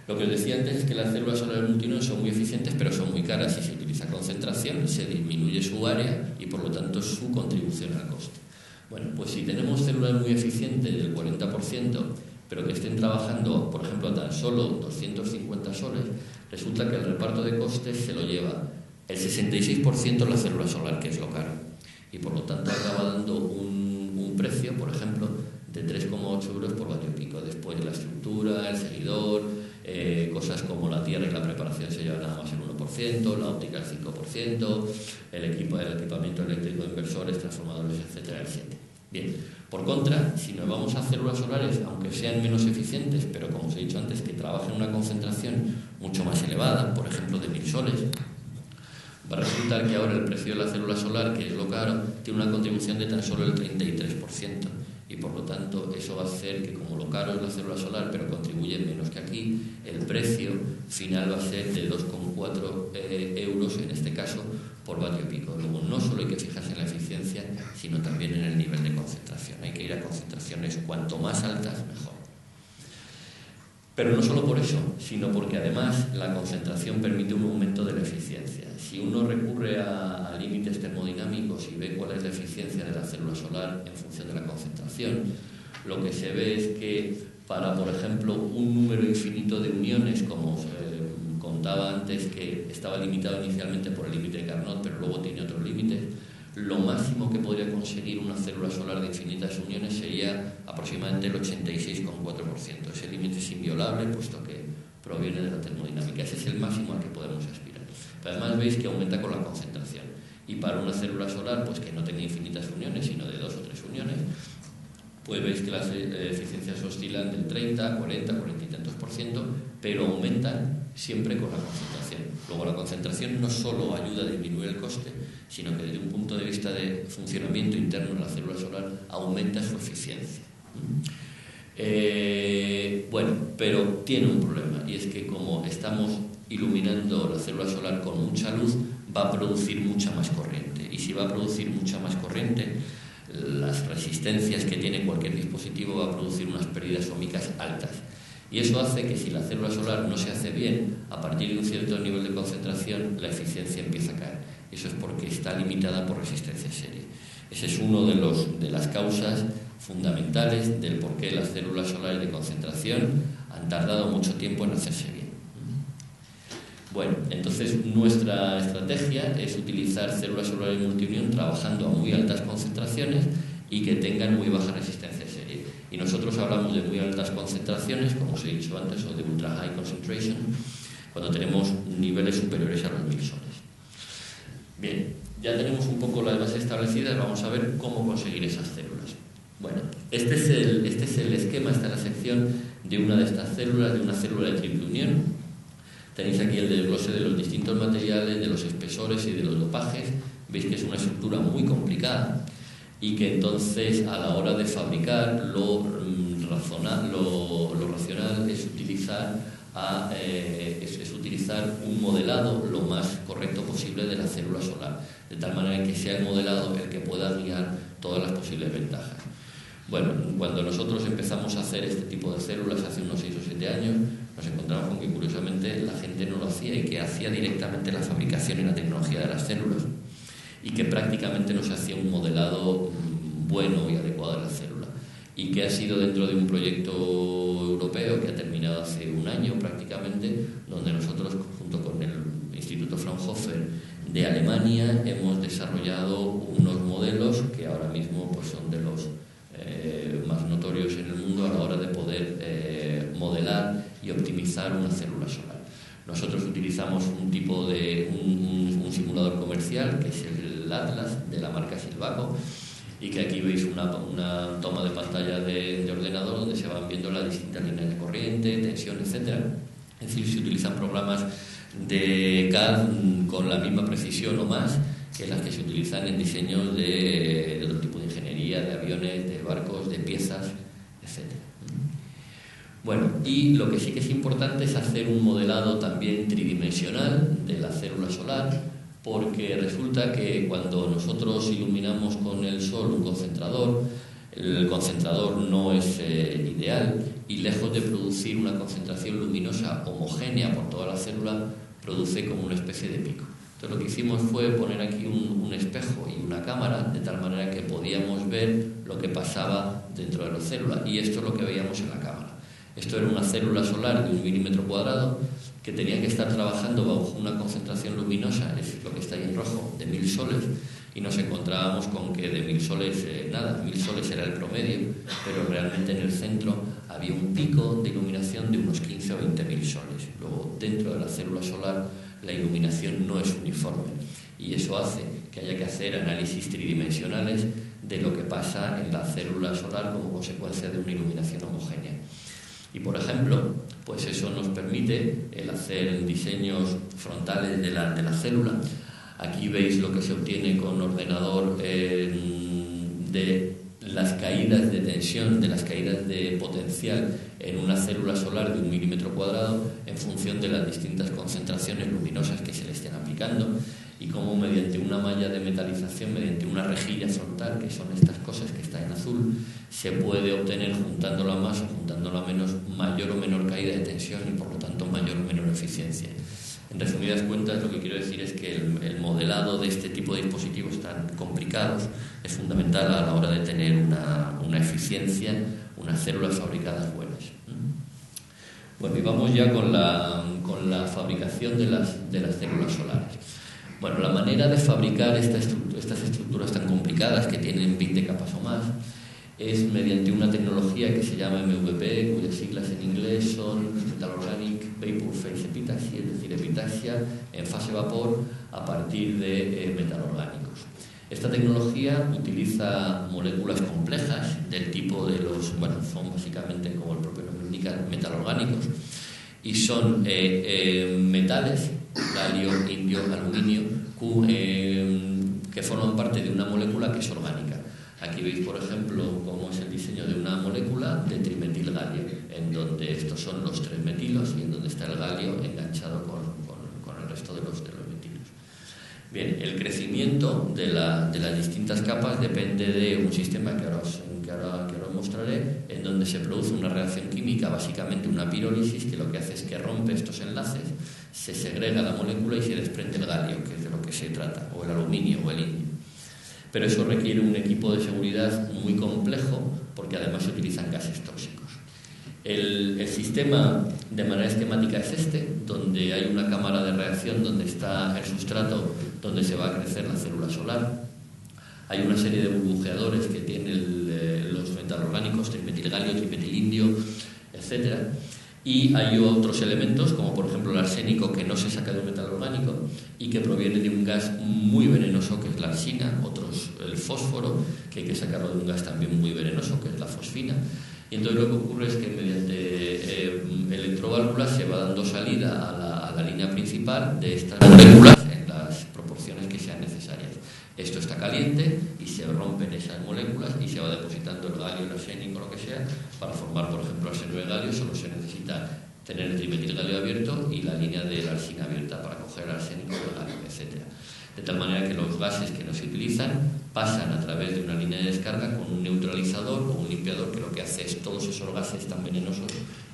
Lo que os decía antes es que las células solares multinión son muy eficientes, pero son muy caras. Si se utiliza concentración, se disminuye su área y, por lo tanto, su contribución al coste. Bueno, pues si tenemos células muy eficientes del 40%, pero que estén trabajando, por ejemplo, a tan solo 250 soles, resulta que el reparto de costes se lo lleva el 66% la célula solar, que es lo caro. Y, por lo tanto, acaba dando un precio, por ejemplo, de 3,8 euros por vatio pico. Después la estructura, el seguidor, cosas como la tierra y la preparación se llevan nada más el 1%, la óptica el 5%, el equipamiento eléctrico de inversores, transformadores, etcétera, el 7%. Bien, por contra, si nos vamos a células solares, aunque sean menos eficientes, pero como os he dicho antes, que trabajen en una concentración mucho más elevada, por ejemplo de 1.000 soles, va a resultar que ahora el precio de la célula solar, que es lo caro, tiene una contribución de tan solo el 33%. Y por lo tanto eso va a hacer que, como lo caro es la célula solar, pero contribuye menos que aquí, el precio final va a ser de 2,4 euros, en este caso, por vatio pico. Luego, no solo hay que fijarse en la eficiencia, sino también en el nivel de concentración. Hay que ir a concentraciones cuanto más altas, mejor. Pero no solo por eso, sino porque además la concentración permite un aumento de la eficiencia. Si uno recurre a límites termodinámicos y ve cuál es la eficiencia de la célula solar en función de la concentración, lo que se ve es que para, por ejemplo, un número infinito de uniones, como os contaba antes, que estaba limitado inicialmente por el límite de Carnot, pero luego tiene otros límites, lo máximo que podría conseguir una célula solar de infinitas uniones sería aproximadamente el 86,4%. Ese límite es inviolable, puesto que proviene de la termodinámica. Ese es el máximo al que podemos aspirar. Pero además veis que aumenta con la concentración. Y para una célula solar, pues que no tenga infinitas uniones, sino de 2 o 3 uniones, pues veis que las eficiencias oscilan del 30, 40, 40 y tantos %, pero aumentan siempre con la concentración. Luego, la concentración no solo ayuda a disminuir el coste, sino que desde un punto de vista de funcionamiento interno de la célula solar aumenta su eficiencia. Bueno, pero tiene un problema, y es que como estamos iluminando la célula solar con mucha luz, va a producir mucha más corriente. Y si va a producir mucha más corriente, las resistencias que tiene cualquier dispositivo va a producir unas pérdidas óhmicas altas. Y eso hace que, si la célula solar no se hace bien, a partir de un cierto nivel de concentración, la eficiencia empieza a caer. Eso es porque está limitada por resistencia serie. Ese es uno de las causas fundamentales del por qué las células solares de concentración han tardado mucho tiempo en hacerse bien. Bueno, entonces nuestra estrategia es utilizar células solares multiunión trabajando a muy altas concentraciones y que tengan muy baja resistencia serie. Y nosotros hablamos de muy altas concentraciones, como os he dicho antes, o de ultra high concentration, cuando tenemos niveles superiores a los 1.000 soles. Bien, ya tenemos un poco las bases establecidas, vamos a ver cómo conseguir esas células. Bueno, este es el esquema, esta es la sección de una de estas células, de una célula de triple unión. Tenéis aquí el desglose de los distintos materiales, de los espesores y de los dopajes. Veis que es una estructura muy complicada y que entonces, a la hora de fabricar, lo racional es utilizar un modelado lo más correcto posible de la célula solar, de tal manera que sea el modelado el que pueda guiar todas las posibles ventajas. Bueno, cuando nosotros empezamos a hacer este tipo de células hace unos 6 o 7 años, nos encontramos con que curiosamente la gente no lo hacía y que hacía directamente la fabricación y la tecnología de las células y que prácticamente no se hacía un modelado bueno y adecuado de la célula, y que ha sido dentro de un proyecto europeo que ha terminado hace un año prácticamente, donde nosotros junto con el Instituto Fraunhofer de Alemania hemos desarrollado unos modelos que ahora mismo pues, son de los más notorios en el mundo a la hora de poder modelar y optimizar una célula solar. Nosotros utilizamos un tipo de un simulador comercial que es el Atlas de la marca Silvaco, y que aquí veis una toma de pantalla de ordenador donde se van viendo las distintas líneas de corriente, tensión, etc. Es decir, se utilizan programas de CAD con la misma precisión o más que las que se utilizan en diseños de otro tipo de ingeniería, de aviones, de barcos, de piezas, etc. Bueno, y lo que sí que es importante es hacer un modelado también tridimensional de la célula solar, porque resulta que cuando nosotros iluminamos con el sol un concentrador, el concentrador no es ideal, y lejos de producir una concentración luminosa homogénea por toda la célula, produce como una especie de pico. Entonces lo que hicimos fue poner aquí un espejo y una cámara, de tal manera que podíamos ver lo que pasaba dentro de la célula, y esto es lo que veíamos en la cámara. Esto era una célula solar de 1 milímetro cuadrado que tenía que estar trabajando bajo una concentración luminosa, es lo que está ahí en rojo, de 1000 soles, y nos encontrábamos con que de 1000 soles, 1000 soles era el promedio, pero realmente en el centro había un pico de iluminación de unos 15 o 20.000 soles. Luego, dentro de la célula solar, la iluminación no es uniforme, y eso hace que haya que hacer análisis tridimensionales de lo que pasa en la célula solar como consecuencia de una iluminación homogénea. Y por ejemplo, pues eso nos permite el hacer diseños frontales de la célula. Aquí veis lo que se obtiene con ordenador de las caídas de tensión, de las caídas de potencial en una célula solar de 1 milímetro cuadrado en función de las distintas concentraciones luminosas que se le estén aplicando, y cómo mediante una malla de metalización, mediante una rejilla frontal, que son estas cosas que están en azul, se puede obtener, juntándolo a más o juntándolo a menos, mayor o menor caída de tensión y por lo tanto mayor o menor eficiencia. En resumidas cuentas, lo que quiero decir es que el modelado de este tipo de dispositivos tan complicados es fundamental a la hora de tener una eficiencia, unas células fabricadas buenas. Bueno, y vamos ya con la fabricación de las células solares. Bueno, la manera de fabricar estas estructuras tan complicadas que tienen 20 capas o más es mediante una tecnología que se llama MVP, cuyas siglas en inglés son Metal Organic Vapor Phase Epitaxy, es decir, epitaxia en fase vapor a partir de metalorgánicos. Esta tecnología utiliza moléculas complejas del tipo de son básicamente, como el propio nombre indica, metalorgánicos, y son metales, galio, indio, aluminio, que forman parte de una molécula que es orgánica. Aquí veis, por ejemplo, cómo es el diseño de una molécula de trimetilgalio, en donde estos son los 3 metilos y en donde está el galio enganchado con el resto de los metilos. Bien, el crecimiento de las distintas capas depende de un sistema que ahora os mostraré, en donde se produce una reacción química, básicamente una pirólisis, que lo que hace es que rompe estos enlaces, se segrega la molécula y se desprende el galio, que es de lo que se trata, o el aluminio o el indio. Pero eso requiere un equipo de seguridad muy complejo, porque además se utilizan gases tóxicos. El sistema de manera esquemática es este, donde hay una cámara de reacción donde está el sustrato donde se va a crecer la célula solar. Hay una serie de burbujeadores que tienen los metalorgánicos, trimetilgalio, trimetilindio, etc. Y hay otros elementos, como por ejemplo el arsénico, que no se saca de un metal orgánico y que proviene de un gas muy venenoso, que es la arsina, otros el fósforo, que hay que sacarlo de un gas también muy venenoso, que es la fosfina. Y entonces lo que ocurre es que mediante electroválvulas se va dando salida a la línea principal de estas moléculas en las proporciones que sean necesarias. Esto está caliente y se rompen esas moléculas y se va depositando el galio, el arsénico, lo que sea, para formar, por ejemplo, arsénico de galio. Solo se necesita tener el trimetilgalio abierto y la línea de la arsina abierta para coger el arsénico, el galio, etc. de tal manera que los gases que no se utilizan pasan a través de una línea de descarga con un neutralizador o un limpiador que lo que hace es todos esos gases tan venenosos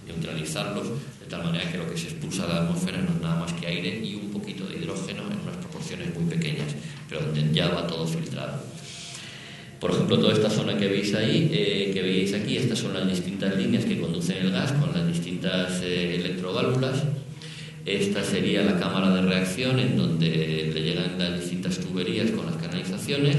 neutralizarlos, de tal manera que lo que se expulsa a la atmósfera no es nada más que aire y un poquito de hidrógeno en unas proporciones muy pequeñas, pero donde ya va todo filtrado. Por ejemplo, toda esta zona que veis ahí, que veis aquí, estas son las distintas líneas que conducen el gas con las distintas electroválvulas. Esta sería la cámara de reacción en donde le llegan las distintas tuberías con las canalizaciones,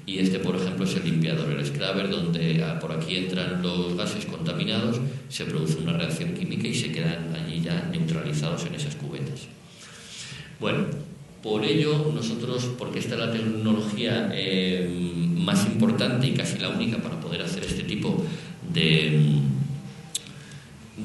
y este, por ejemplo, es el limpiador, el scrubber, donde por aquí entran los gases contaminados, se produce una reacción química y se quedan allí ya neutralizados en esas cubetas. Bueno, por ello nosotros, porque esta es la tecnología más importante y casi la única para poder hacer este tipo de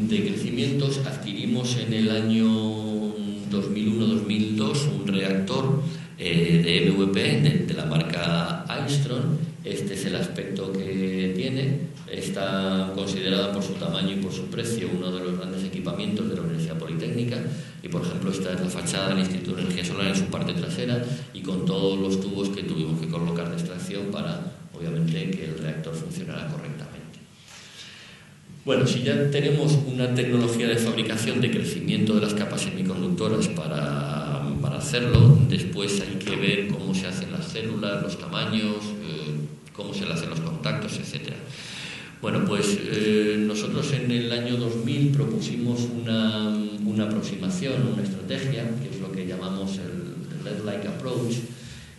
crecimientos, adquirimos en el año 2001-2002 un reactor de MVP de la marca Armstrong. Este es el aspecto que tiene. Está considerado por su tamaño y por su precio uno de los grandes equipamientos de la Universidad Politécnica, y por ejemplo esta es la fachada del Instituto de Energía Solar en su parte trasera, y con todos los tubos que tuvimos que colocar de extracción para, obviamente, que el reactor funcionara correctamente. Bueno, si ya tenemos una tecnología de fabricación de crecimiento de las capas semiconductoras para hacerlo, después hay que ver cómo se hacen las células, los tamaños, cómo se le hacen los contactos, etc. Bueno, pues nosotros en el año 2000 propusimos una aproximación, una estrategia, que es lo que llamamos el LED-like approach,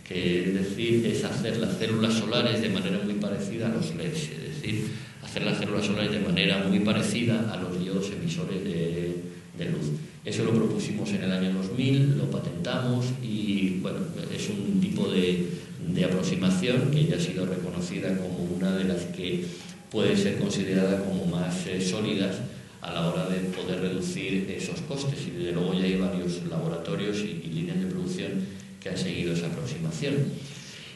que es decir, es hacer las células solares de manera muy parecida a los LEDs, es decir, hacer las células solares de manera muy parecida a los diodos emisores de luz. Eso lo propusimos en el año 2000, lo patentamos y bueno, es un tipo de aproximación que ya ha sido reconocida como una de las que puede ser considerada como más sólidas a la hora de poder reducir esos costes, y desde luego ya hay varios laboratorios y líneas de producción que han seguido esa aproximación.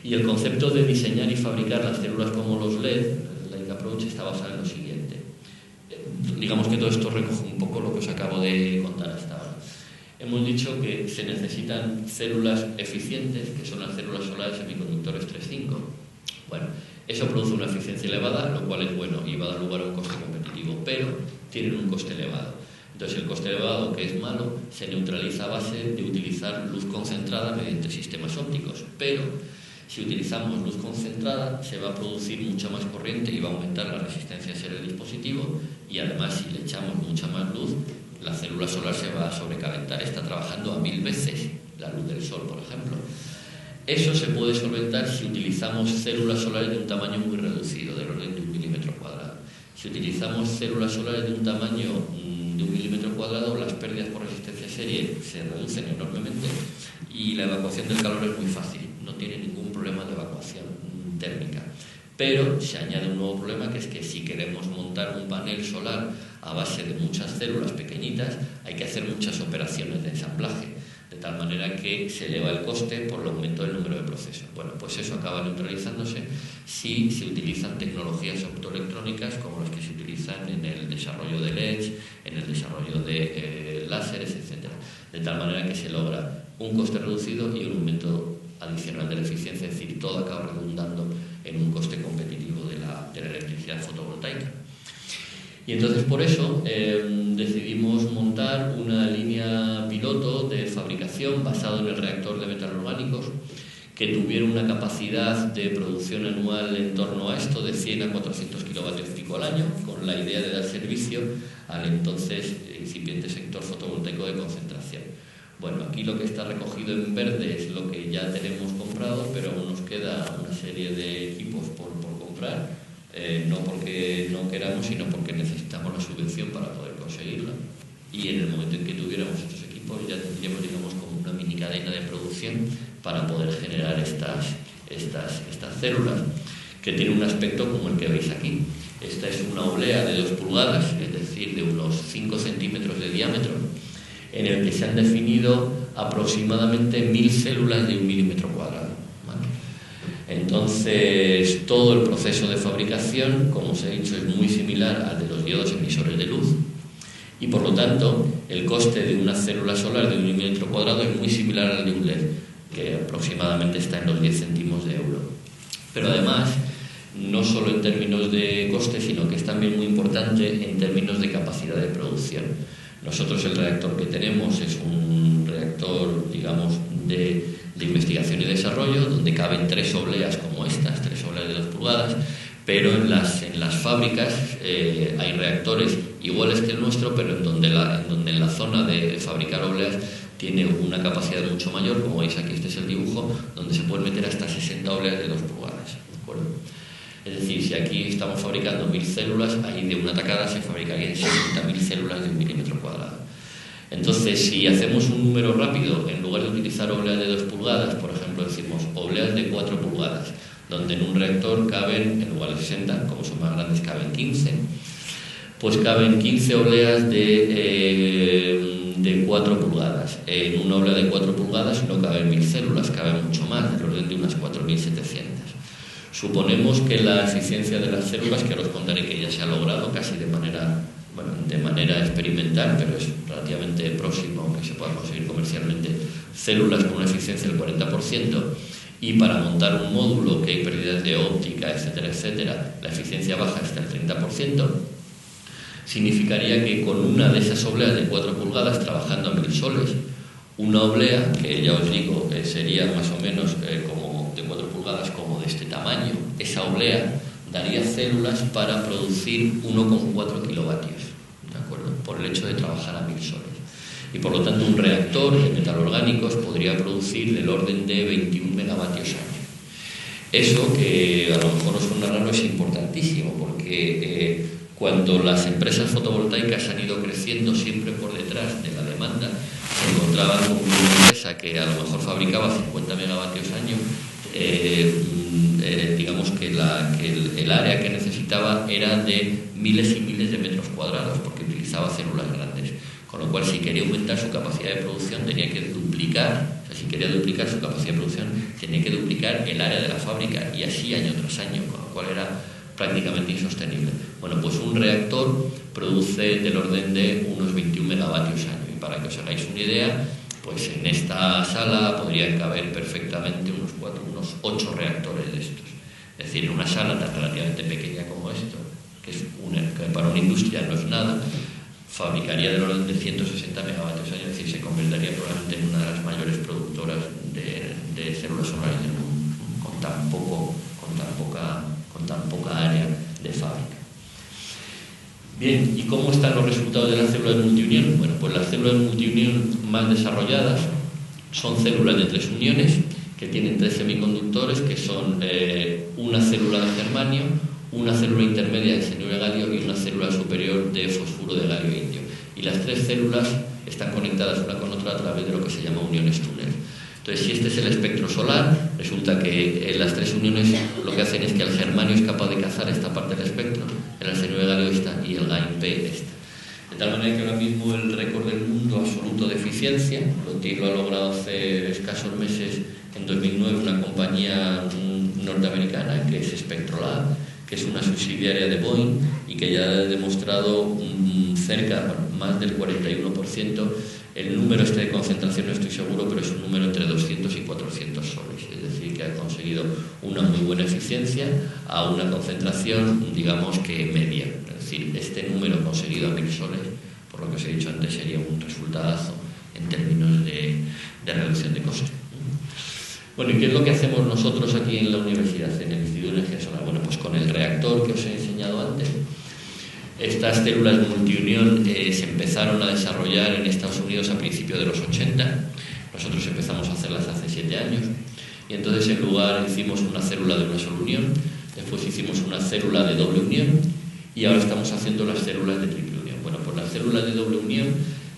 Y el concepto de diseñar y fabricar las células como los LED, el Like Approach, está basado en lo siguiente. Digamos que todo esto recoge un poco lo que os acabo de contar hasta ahora. Hemos dicho que se necesitan células eficientes, que son las células solares semiconductores 3.5. Bueno, eso produce una eficiencia elevada, lo cual es bueno y va a dar lugar a un coste competitivo, pero tienen un coste elevado. Entonces, el coste elevado, que es malo, se neutraliza a base de utilizar luz concentrada mediante sistemas ópticos. Pero si utilizamos luz concentrada, se va a producir mucha más corriente y va a aumentar la resistencia a ser el dispositivo, y además, si le echamos mucha más luz, la célula solar se va a sobrecalentar. Está trabajando a 1000 veces la luz del sol, por ejemplo. Eso se puede solventar si utilizamos células solares de un tamaño muy reducido, del orden de 1 milímetro cuadrado. Si utilizamos células solares de un tamaño de 1 milímetro cuadrado, las pérdidas por resistencia serie se reducen enormemente y la evacuación del calor es muy fácil, no tiene ningún problema de evacuación térmica. Pero se añade un nuevo problema, que es que si queremos montar un panel solar a base de muchas células pequeñitas, hay que hacer muchas operaciones de ensamblaje, de tal manera que se eleva el coste por el aumento del número de procesos. Bueno, pues eso acaba neutralizándose si se utilizan tecnologías optoelectrónicas como las que se utilizan en el desarrollo de LEDs, en el desarrollo de láseres, etc. De tal manera que se logra un coste reducido y un aumento adicional de la eficiencia, es decir, todo acaba redundando en un coste competitivo de la electricidad fotovoltaica. Y entonces por eso decidimos montar una línea piloto de fabricación basado en el reactor de metaorgánicos, que tuviera una capacidad de producción anual en torno a esto de 100 a 400 kilovatios pico al año, con la idea de dar servicio al entonces incipiente sector fotovoltaico de concentración. Bueno, aquí lo que está recogido en verde es lo que ya tenemos comprado, pero aún nos queda una serie de equipos por comprar. No porque no queramos, sino porque necesitamos la subvención para poder conseguirla. Y en el momento en que tuviéramos estos equipos ya tendríamos, digamos, como una mini cadena de producción para poder generar estas células, que tienen un aspecto como el que veis aquí. Esta es una oblea de 2 pulgadas, es decir, de unos 5 centímetros de diámetro, en el que se han definido aproximadamente 1000 células de 1 milímetro cuadrado. Entonces, todo el proceso de fabricación, como os he dicho, es muy similar al de los diodos emisores de luz, y por lo tanto, el coste de una célula solar de 1 milímetro cuadrado es muy similar al de un LED. que aproximadamente está en los 10 céntimos de euro. Pero además, no solo en términos de coste, sino que es también muy importante en términos de capacidad de producción. Nosotros el reactor que tenemos es un reactor, digamos, de investigación y desarrollo, donde caben 3 obleas como estas, 3 obleas de 2 pulgadas, pero en las fábricas hay reactores iguales que el nuestro, pero en donde en la zona de fabricar obleas tiene una capacidad mucho mayor, como veis aquí, este es el dibujo, donde se pueden meter hasta 60 obleas de 2 pulgadas, ¿de acuerdo? Es decir, si aquí estamos fabricando 1000 células, ahí de una tacada se fabricarían 60.000 células de 1 milímetro cuadrado. Entonces, si hacemos un número rápido, en lugar de utilizar obleas de 2 pulgadas, por ejemplo, decimos obleas de 4 pulgadas, donde en un reactor caben, en lugar de 60, como son más grandes, caben 15, pues caben 15 obleas de 4 pulgadas. En una oblea de 4 pulgadas no caben 1000 células, caben mucho más, del orden de unas 4700. Suponemos que la eficiencia de las células, que os contaré que ya se ha logrado casi de manera experimental, pero es relativamente próximo aunque se pueda conseguir comercialmente, células con una eficiencia del 40%, y para montar un módulo que hay pérdidas de óptica, etcétera, etcétera, la eficiencia baja hasta el 30%, significaría que con una de esas obleas de 4 pulgadas, trabajando a 1000 soles, una oblea, que ya os digo sería más o menos como de 4 pulgadas, como de este tamaño, esa oblea daría células para producir 1,4 kilovatios, ¿de acuerdo? Por el hecho de trabajar a 1000 soles. Y por lo tanto un reactor de metalorgánicos podría producir del orden de 21 megavatios año. Eso, que a lo mejor os suena raro, es importantísimo, porque cuando las empresas fotovoltaicas han ido creciendo siempre por detrás de la demanda, se encontraban con una empresa que a lo mejor fabricaba 50 megavatios año, digamos que el área que necesitaba era de miles y miles de metros cuadrados, porque utilizaba células grandes. Con lo cual, si quería aumentar su capacidad de producción, tenía que duplicar, si quería duplicar su capacidad de producción, tenía que duplicar el área de la fábrica, y así año tras año, con lo cual era prácticamente insostenible. Bueno, pues un reactor produce del orden de unos 21 megavatios año, y para que os hagáis una idea, pues en esta sala podrían caber perfectamente unos 8 reactores de estos. Es decir, en una sala tan relativamente pequeña como esto, que para una industria no es nada, fabricaría del orden de 160 megavatios año, es decir, se convertiría probablemente en una de las mayores productoras de células solares del mundo, con tan poca área de fábrica. Bien, ¿y cómo están los resultados de las células de multiunión? Bueno, pues las células de multiunión más desarrolladas son células de 3 uniones que tienen 3 semiconductores, que son una célula de germanio, una célula intermedia de cianuro de galio y una célula superior de fosfuro de galio indio. Y las 3 células están conectadas una con otra a través de lo que se llama uniones túnel. Entonces, si este es el espectro solar, resulta que las 3 uniones lo que hacen es que el germanio es capaz de cazar esta parte del espectro, el cianuro de galio esta y el GaN-P esta. De tal manera que ahora mismo el récord del mundo absoluto de eficiencia lo ha logrado hace escasos meses, en 2009, una compañía norteamericana que es Spectrolab, que es una subsidiaria de Boeing y que ya ha demostrado más del 41%. El número de concentración no estoy seguro, pero es un número entre 200 y 400 soles, es decir, que ha conseguido una muy buena eficiencia a una concentración, digamos que media. Es decir, este número conseguido a 1000 soles, por lo que os he dicho antes, sería un resultadazo en términos de reducción de costes. Bueno, ¿y qué es lo que hacemos nosotros aquí en la universidad, en el Instituto de Energía Solar? Bueno, pues con el reactor que os he enseñado antes, estas células de multiunión se empezaron a desarrollar en Estados Unidos a principios de los 80. Nosotros empezamos a hacerlas hace 7 años. Y entonces, en lugar, hicimos una célula de una sola unión, después hicimos una célula de doble unión, y ahora estamos haciendo las células de triple unión. Bueno, pues la célula de doble unión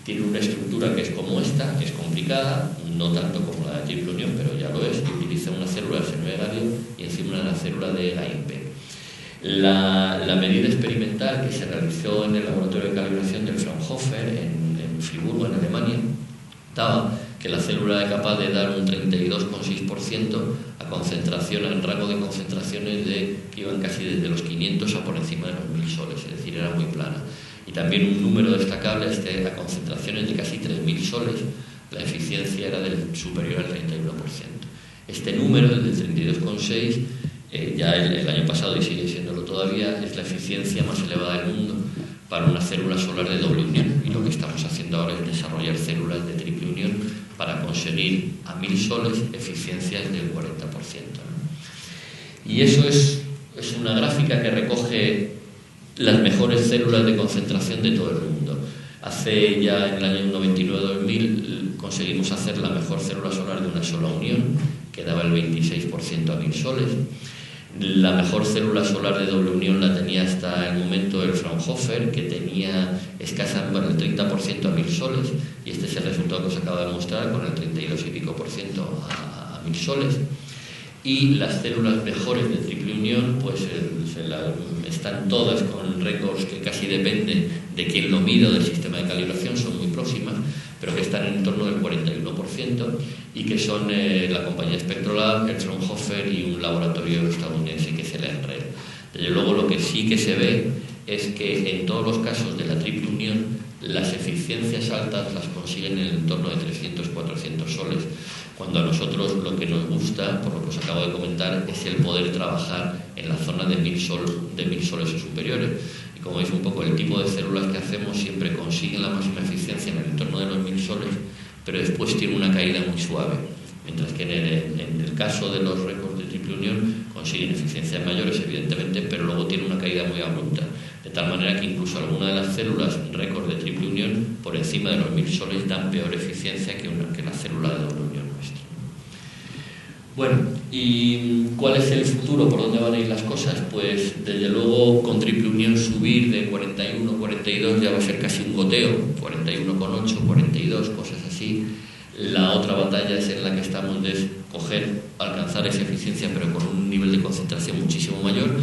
tiene una estructura que es como esta, que es complicada, no tanto como la de triple unión, pero ya lo es, que utiliza una célula de cianuro de galio y encima una célula de GaN-P. La medida experimental que se realizó en el laboratorio de calibración del Fraunhofer en Friburgo, en Alemania, daba que la célula era capaz de dar un 32,6% a concentración, en rango de concentraciones que iban casi desde los 500 a por encima de los 1000 soles, es decir, era muy plana. Y también un número destacable a concentraciones de casi 3000 soles, la eficiencia era superior al 31%. Este número, el del 32,6, ya el año pasado, y sigue siéndolo todavía, es la eficiencia más elevada del mundo para una célula solar de doble unión. Y lo que estamos haciendo ahora es desarrollar células de triple unión para conseguir a 1000 soles eficiencias del 40%, ¿no? Y eso es una gráfica que recoge las mejores células de concentración de todo el mundo. Hace ya en el año 99-2000 conseguimos hacer la mejor célula solar de una sola unión, que daba el 26% a 1000 soles. La mejor célula solar de doble unión la tenía hasta el momento el Fraunhofer, que tenía el 30% a 1000 soles, y este es el resultado que os acabo de mostrar, con el 32 y pico por ciento a 1000 soles. Y las células mejores de triple unión pues están todas con récords que casi dependen de quién lo mira, del sistema de calibración, son muy próximas, pero que están en torno del 41%, y que son la compañía Spectrolab, el Fraunhofer y un laboratorio estadounidense que es el NREL. Desde luego, lo que sí que se ve es que en todos los casos de la triple unión las eficiencias altas las consiguen en el entorno de 300-400 soles, cuando a nosotros lo que nos gusta, por lo que os acabo de comentar, es el poder trabajar en la zona de 1000 soles o superiores. Y como veis un poco, el tipo de células que hacemos siempre consiguen la máxima eficiencia en el entorno de los 1000 soles, pero después tiene una caída muy suave. Mientras que en el caso de los récords de triple unión consiguen eficiencias mayores, evidentemente, pero luego tiene una caída muy abrupta. De tal manera que incluso algunas de las células récord de triple unión, por encima de los 1000 soles, dan peor eficiencia que la célula de doble unión nuestra. Bueno, ¿y cuál es el futuro? ¿Por dónde van a ir las cosas? Pues desde luego con triple unión subir de 41, 42 ya va a ser casi un goteo, 41,8, 42, cosas así. La otra batalla es en la que estamos de alcanzar esa eficiencia, pero con un nivel de concentración muchísimo mayor,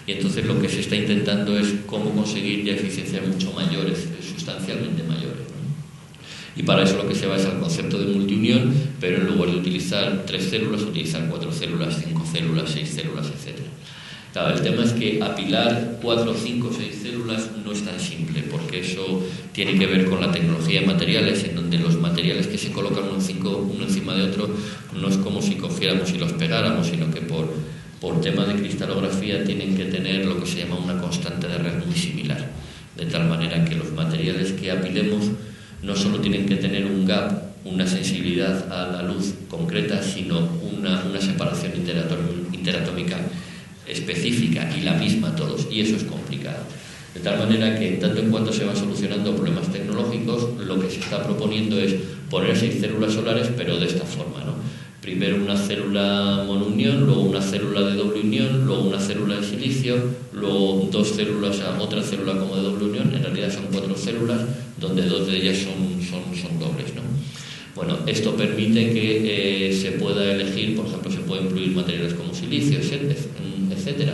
y entonces lo que se está intentando es cómo conseguir ya eficiencias mucho mayores, sustancialmente mayores, ¿no? Y para eso lo que se va es al concepto de multiunión, pero en lugar de utilizar 3 células, utilizar 4 células, 5 células, 6 células, etc. Claro, el tema es que apilar 4, 5, 6 células no es tan simple, porque eso tiene que ver con la tecnología de materiales, en donde los materiales que se colocan uno encima de otro no es como si cogiéramos y los pegáramos, sino que por temas de cristalografía tienen que tener lo que se llama una constante de red muy similar, de tal manera que los materiales que apilemos no solo tienen que tener un gap, una sensibilidad a la luz concreta, sino una separación interatómica específica y la misma a todos, y eso es complicado. De tal manera que, en tanto en cuanto se van solucionando problemas tecnológicos, lo que se está proponiendo es poner 6 células solares, pero de esta forma, ¿no? Primero una célula monounión, luego una célula de doble unión, luego una célula de silicio, luego 2 células, otra célula como de doble unión. En realidad son 4 células, donde 2 de ellas son dobles, ¿no? Bueno, esto permite que se pueda elegir, por ejemplo, se pueden incluir materiales como silicio, etcétera.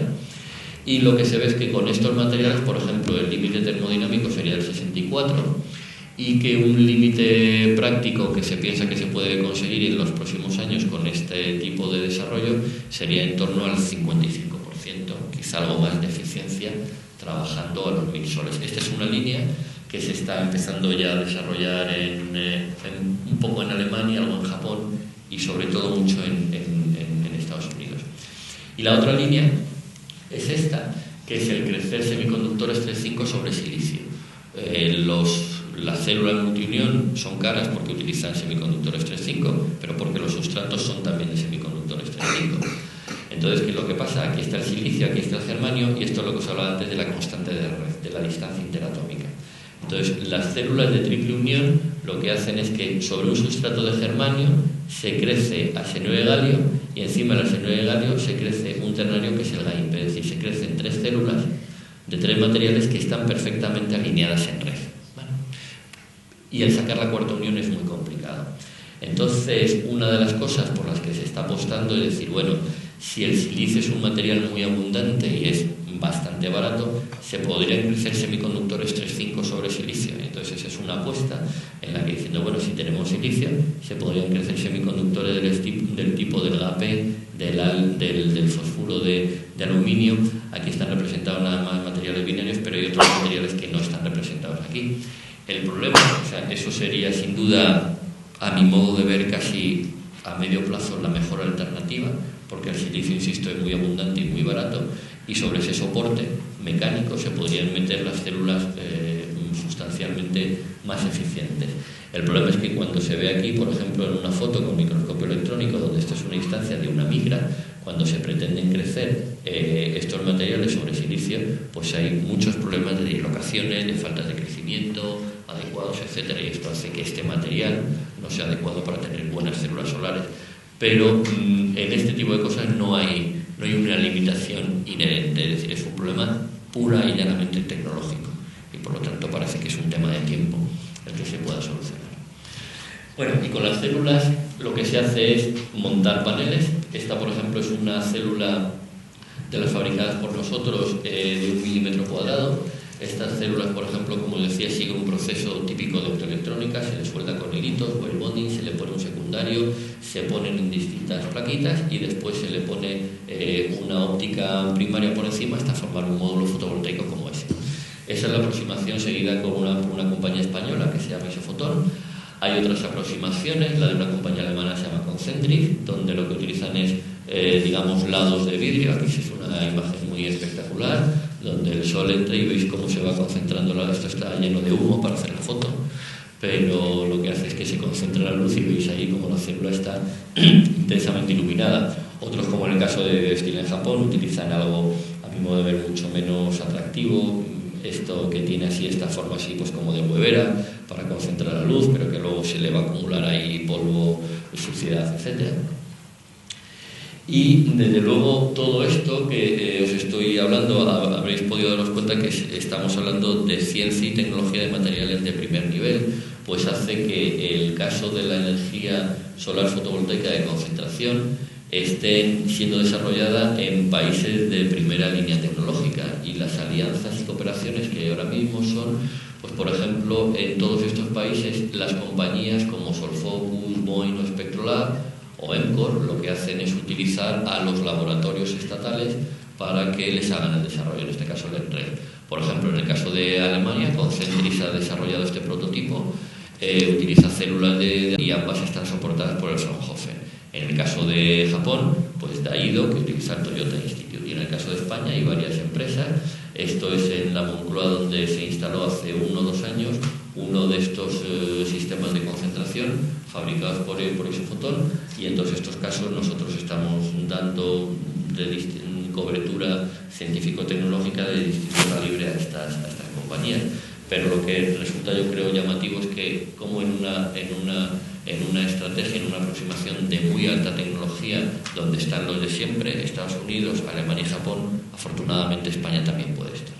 Y lo que se ve es que con estos materiales, por ejemplo, el límite termodinámico sería el 64, y que un límite práctico que se piensa que se puede conseguir en los próximos años con este tipo de desarrollo sería en torno al 55%, quizá algo más de eficiencia, trabajando a los 1000 soles. Esta es una línea que se está empezando ya a desarrollar un poco en Alemania, algo en Japón y sobre todo mucho en Estados Unidos. Y la otra línea es esta, que es el crecer semiconductores 3,5 sobre silicio. Las células multiunión son caras porque utilizan semiconductores 3,5, pero porque los sustratos son también de semiconductores 3,5. Entonces, ¿qué es lo que pasa? Aquí está el silicio, aquí está el germanio, y esto es lo que os hablaba antes de la constante de red, de la distancia interatómica. Entonces, las células de triple unión lo que hacen es que sobre un sustrato de germanio se crece arsenio de galio, y encima del arsenio de galio se crece un ternario que es el GAIP, es decir, se crecen 3 células de 3 materiales que están perfectamente alineadas en red. Y el sacar la cuarta unión es muy complicado. Entonces, una de las cosas por las que se está apostando es decir, bueno, si el silicio es un material muy abundante y es bastante barato, se podrían crecer semiconductores 3,5 sobre silicio. Entonces, esa es una apuesta en la que diciendo, bueno, si tenemos silicio, se podrían crecer semiconductores del tipo del GAP, del fosfuro de aluminio. Aquí están representados nada más materiales binarios, pero hay otros materiales que no están representados aquí. El problema, o sea, eso sería sin duda a mi modo de ver, casi a medio plazo la mejor alternativa, porque el silicio, insisto, es muy abundante y muy barato, y sobre ese soporte mecánico se podrían meter las células sustancialmente más eficientes. El problema es que cuando se ve aquí, por ejemplo, en una foto con microscopio electrónico, donde esto es una instancia de una migra, cuando se pretenden crecer estos materiales sobre silicio, pues hay muchos problemas de dislocaciones, de faltas de crecimiento adecuados, etcétera, y esto hace que este material no sea adecuado para tener buenas células solares. Pero en este tipo de cosas no hay una limitación inherente, es decir, es un problema pura y llanamente tecnológico, y por lo tanto parece que es un tema de tiempo el que se pueda solucionar. Bueno, y con las células lo que se hace es montar paneles. Esta, por ejemplo, es una célula de las fabricadas por nosotros de 1 milímetro cuadrado. Estas células, por ejemplo, como decía, siguen un proceso típico de optoelectrónica, se les suelda con hilitos, wire bonding, se le pone un secundario, se ponen en distintas plaquitas y después se le pone una óptica primaria por encima hasta formar un módulo fotovoltaico como ese. Esa es la aproximación seguida con una compañía española que se llama Isofoton. Hay otras aproximaciones, la de una compañía alemana se llama Concentric, donde lo que utilizan es, digamos, lados de vidrio. Aquí es una imagen muy espectacular, donde el sol entra y veis cómo se va concentrando. Esto está lleno de humo para hacer la foto, pero lo que hace es que se concentra la luz y veis ahí como la célula está intensamente iluminada. Otros, como en el caso de Steel en Japón, utilizan algo, a mi modo de ver, mucho menos atractivo. Esto que tiene así esta forma así pues como de huevera para concentrar la luz, pero que luego se le va a acumular ahí polvo, suciedad, etcétera. Y desde luego todo esto que os estoy hablando, habréis podido daros cuenta que estamos hablando de ciencia y tecnología de materiales de primer nivel, pues hace que el caso de la energía solar fotovoltaica de concentración estén siendo desarrollada en países de primera línea tecnológica, y las alianzas y cooperaciones que ahora mismo son, pues por ejemplo, en todos estos países las compañías como Solfocus, Boeing o Spectrolab o EMCOR lo que hacen es utilizar a los laboratorios estatales para que les hagan el desarrollo, en este caso el ENRED. Por ejemplo, en el caso de Alemania, Concentric ha desarrollado este prototipo, utiliza células y ambas están soportadas por el Fraunhofer. En el caso de Japón, pues Daido, que utiliza el Toyota Institute. Y en el caso de España hay varias empresas. Esto es en la Moncloa, donde se instaló hace 1 o 2 años uno de estos sistemas de concentración fabricados por Isofoton, y en todos estos casos nosotros estamos dando cobertura científico-tecnológica de distinto calibre a estas compañías. Pero lo que resulta, yo creo, llamativo es que como en una estrategia, en una aproximación de muy alta tecnología, donde están los de siempre, Estados Unidos, Alemania y Japón, afortunadamente España también puede estar.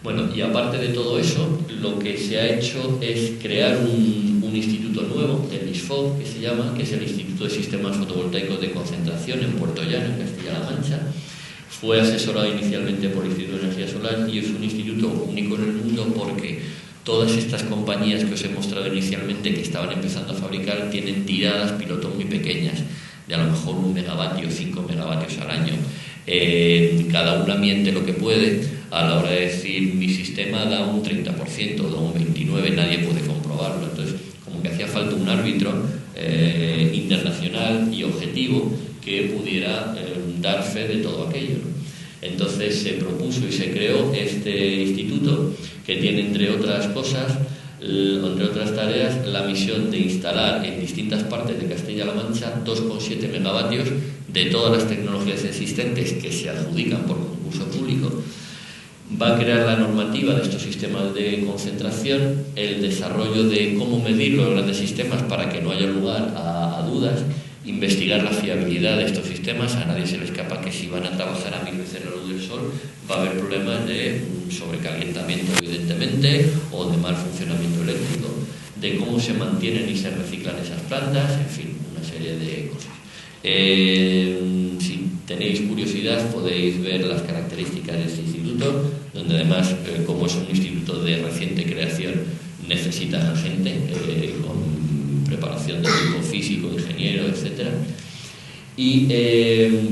Bueno, y aparte de todo eso, lo que se ha hecho es crear un instituto nuevo, el ISFOC, que se llama, que es el Instituto de Sistemas Fotovoltaicos de Concentración en Puerto Llano, en Castilla-La Mancha. Fue asesorado inicialmente por el Instituto de Energía Solar y es un instituto único en el mundo porque todas estas compañías que os he mostrado inicialmente, que estaban empezando a fabricar, tienen tiradas piloto muy pequeñas, de a lo mejor 1 megavatio, 5 megavatios al año. Cada una miente lo que puede a la hora de decir mi sistema da un 30%, da un 29%, nadie puede comprobarlo. Entonces, como que hacía falta un árbitro internacional y objetivo que pudiera dar fe de todo aquello, ¿no? Entonces se propuso y se creó este instituto que tiene, entre otras cosas, entre otras tareas, la misión de instalar en distintas partes de Castilla-La Mancha 2,7 megavatios de todas las tecnologías existentes que se adjudican por concurso público. Va a crear la normativa de estos sistemas de concentración, el desarrollo de cómo medir los grandes sistemas para que no haya lugar a dudas, investigar la fiabilidad de estos sistemas. A nadie se le escapa que si van a trabajar a 1000 veces la luz del sol va a haber problemas de sobrecalentamiento, evidentemente, o de mal funcionamiento eléctrico, de cómo se mantienen y se reciclan esas plantas, en fin, una serie de cosas. Si tenéis curiosidad podéis ver las características de este instituto, donde además, como es un instituto de reciente creación, necesitan gente con preparación de tipo físico, ingeniero, etc. Y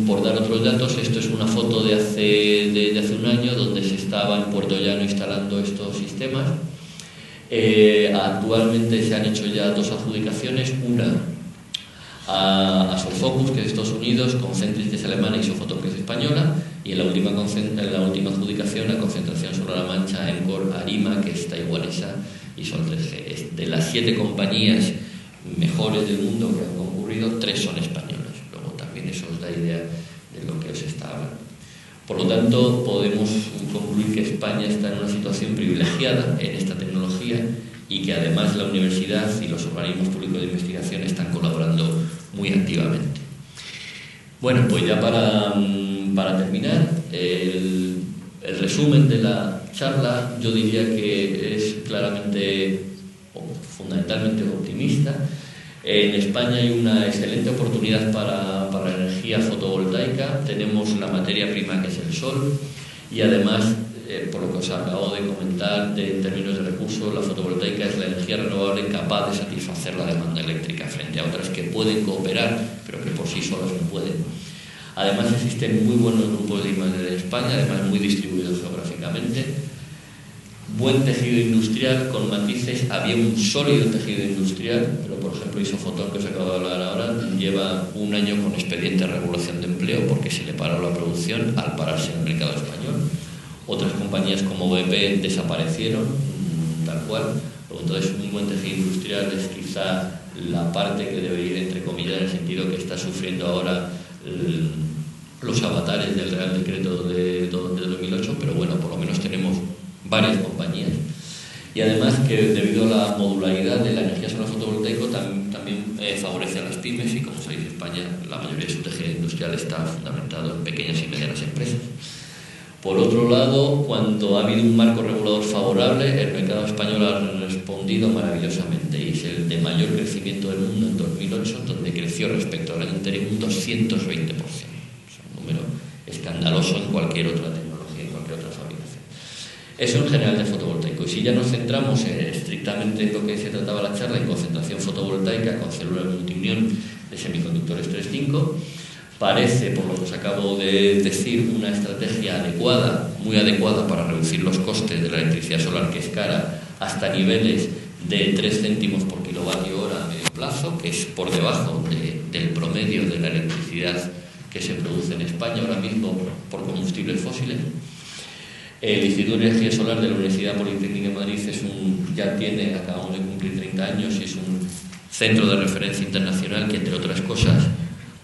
por dar otros datos, esto es una foto de hace 1 año, donde se estaba en Puerto Llano instalando estos sistemas. Actualmente se han hecho ya 2 adjudicaciones, una a Sofocus, que es de Estados Unidos, Concentrix, que es alemana, y Sofoton, que es española, y en la última adjudicación a Concentración sobre la Mancha, ENCOR, Arima, que es taiwanesa, y son 3G. De las 7 compañías mejores del mundo que han concurrido, 3 son españolas. Luego también eso os da idea de lo que os está hablando. Por lo tanto, podemos concluir que España está en una situación privilegiada en esta tecnología y que además la universidad y los organismos públicos de investigación están colaborando muy activamente. Bueno, pues ya para terminar, el resumen de la charla yo diría que es claramente o fundamentalmente optimista. En España hay una excelente oportunidad para la energía fotovoltaica. Tenemos la materia prima, que es el sol, y además, por lo que os acabo de comentar, en términos de recursos, la fotovoltaica es la energía renovable capaz de satisfacer la demanda eléctrica frente a otras que pueden cooperar, pero que por sí solas no pueden. Además, existen muy buenos grupos de I+D en España, además muy distribuidos geográficamente. Buen tejido industrial con matices. Había un sólido tejido industrial, pero por ejemplo Isofoton, que os acabo de hablar ahora, lleva 1 año con expediente de regulación de empleo porque se le paró la producción al pararse en el mercado español. Otras compañías como BP desaparecieron, tal cual. Entonces, un buen tejido industrial es quizá la parte que debería ir entre comillas, en el sentido que está sufriendo ahora los avatares del Real Decreto de 2008, pero bueno, por lo menos tenemos varias compañías. Y además que debido a la modularidad de la energía solar fotovoltaico también favorece a las pymes, y como sabéis, España, la mayoría de su tejido industrial está fundamentado en pequeñas y medianas empresas. Por otro lado, cuando ha habido un marco regulador favorable, el mercado español ha respondido maravillosamente, y es el de mayor crecimiento del mundo en 2008, donde creció respecto al año anterior un 220%. Es un número escandaloso en cualquier otra tecnología, en cualquier otra fabricación. Eso en general de fotovoltaico. Y si ya nos centramos estrictamente en lo que se trataba la charla, en concentración fotovoltaica con células multiunión de semiconductores 3.5, parece, por lo que os acabo de decir, una estrategia adecuada, muy adecuada para reducir los costes de la electricidad solar, que es cara, hasta niveles de 3 céntimos por kilovatio hora a medio plazo, que es por debajo del promedio de la electricidad que se produce en España ahora mismo por combustibles fósiles. El Instituto de Energía Solar de la Universidad Politécnica de Madrid acabamos de cumplir 30 años, y es un centro de referencia internacional que, entre otras cosas,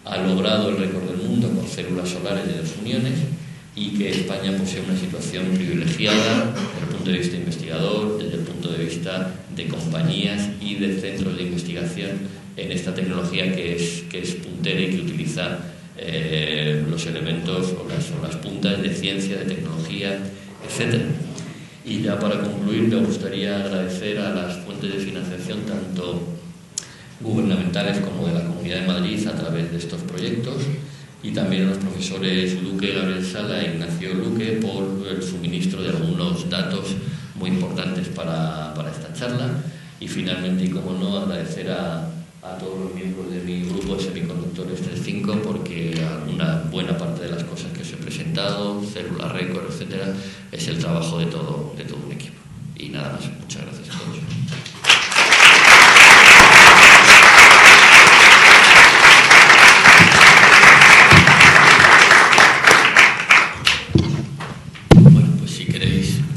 ha logrado el récord del mundo con células solares de 2 uniones, y que España posee una situación privilegiada desde el punto de vista investigador, desde el punto de vista de compañías y de centros de investigación en esta tecnología que es puntera y que utiliza los elementos o las puntas de ciencia, de tecnología, etc. Y ya para concluir, me gustaría agradecer a las fuentes de financiación, tanto gubernamentales como de la Comunidad de Madrid, a través de estos proyectos, y también a los profesores Luque, Gabriel Sala e Ignacio Luque por el suministro de algunos datos muy importantes para esta charla. Y finalmente, y como no, agradecer a todos los miembros de mi grupo de semiconductores 3.5, porque una buena parte de las cosas que os he presentado, célula récord, etcétera, es el trabajo de todo un equipo. Y nada más, muchas gracias a todos.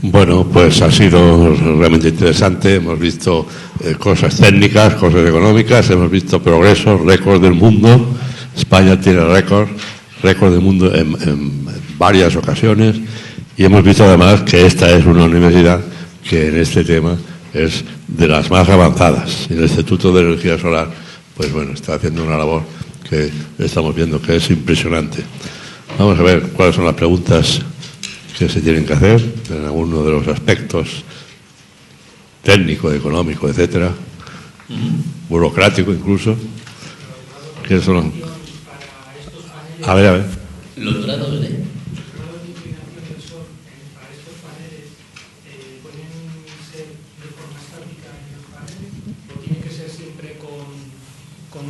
Bueno, pues ha sido realmente interesante. Hemos visto cosas técnicas, cosas económicas, hemos visto progresos, récord del mundo. España tiene récord del mundo en varias ocasiones, y hemos visto además que esta es una universidad que en este tema es de las más avanzadas. Y el Instituto de Energía Solar, pues bueno, está haciendo una labor que estamos viendo que es impresionante. Vamos a ver cuáles son las preguntas que se tienen que hacer en alguno de los aspectos técnico, económico, etcétera, burocrático incluso. ¿Qué son? A ver. Los grados de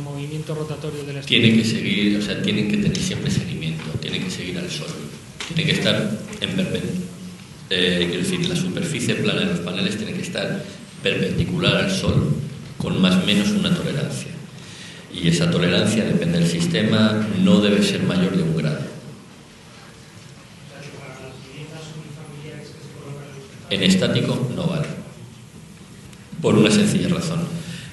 movimiento rotatorio de la estructura. Tiene que seguir, o sea, tienen que tener siempre seguimiento, tienen que seguir al sol, tiene que estar en perpendicular. Es decir, la superficie plana de los paneles tiene que estar perpendicular al Sol con más o menos una tolerancia. Y esa tolerancia, depende del sistema, no debe ser mayor de 1 grado. En estático no vale. Por una sencilla razón.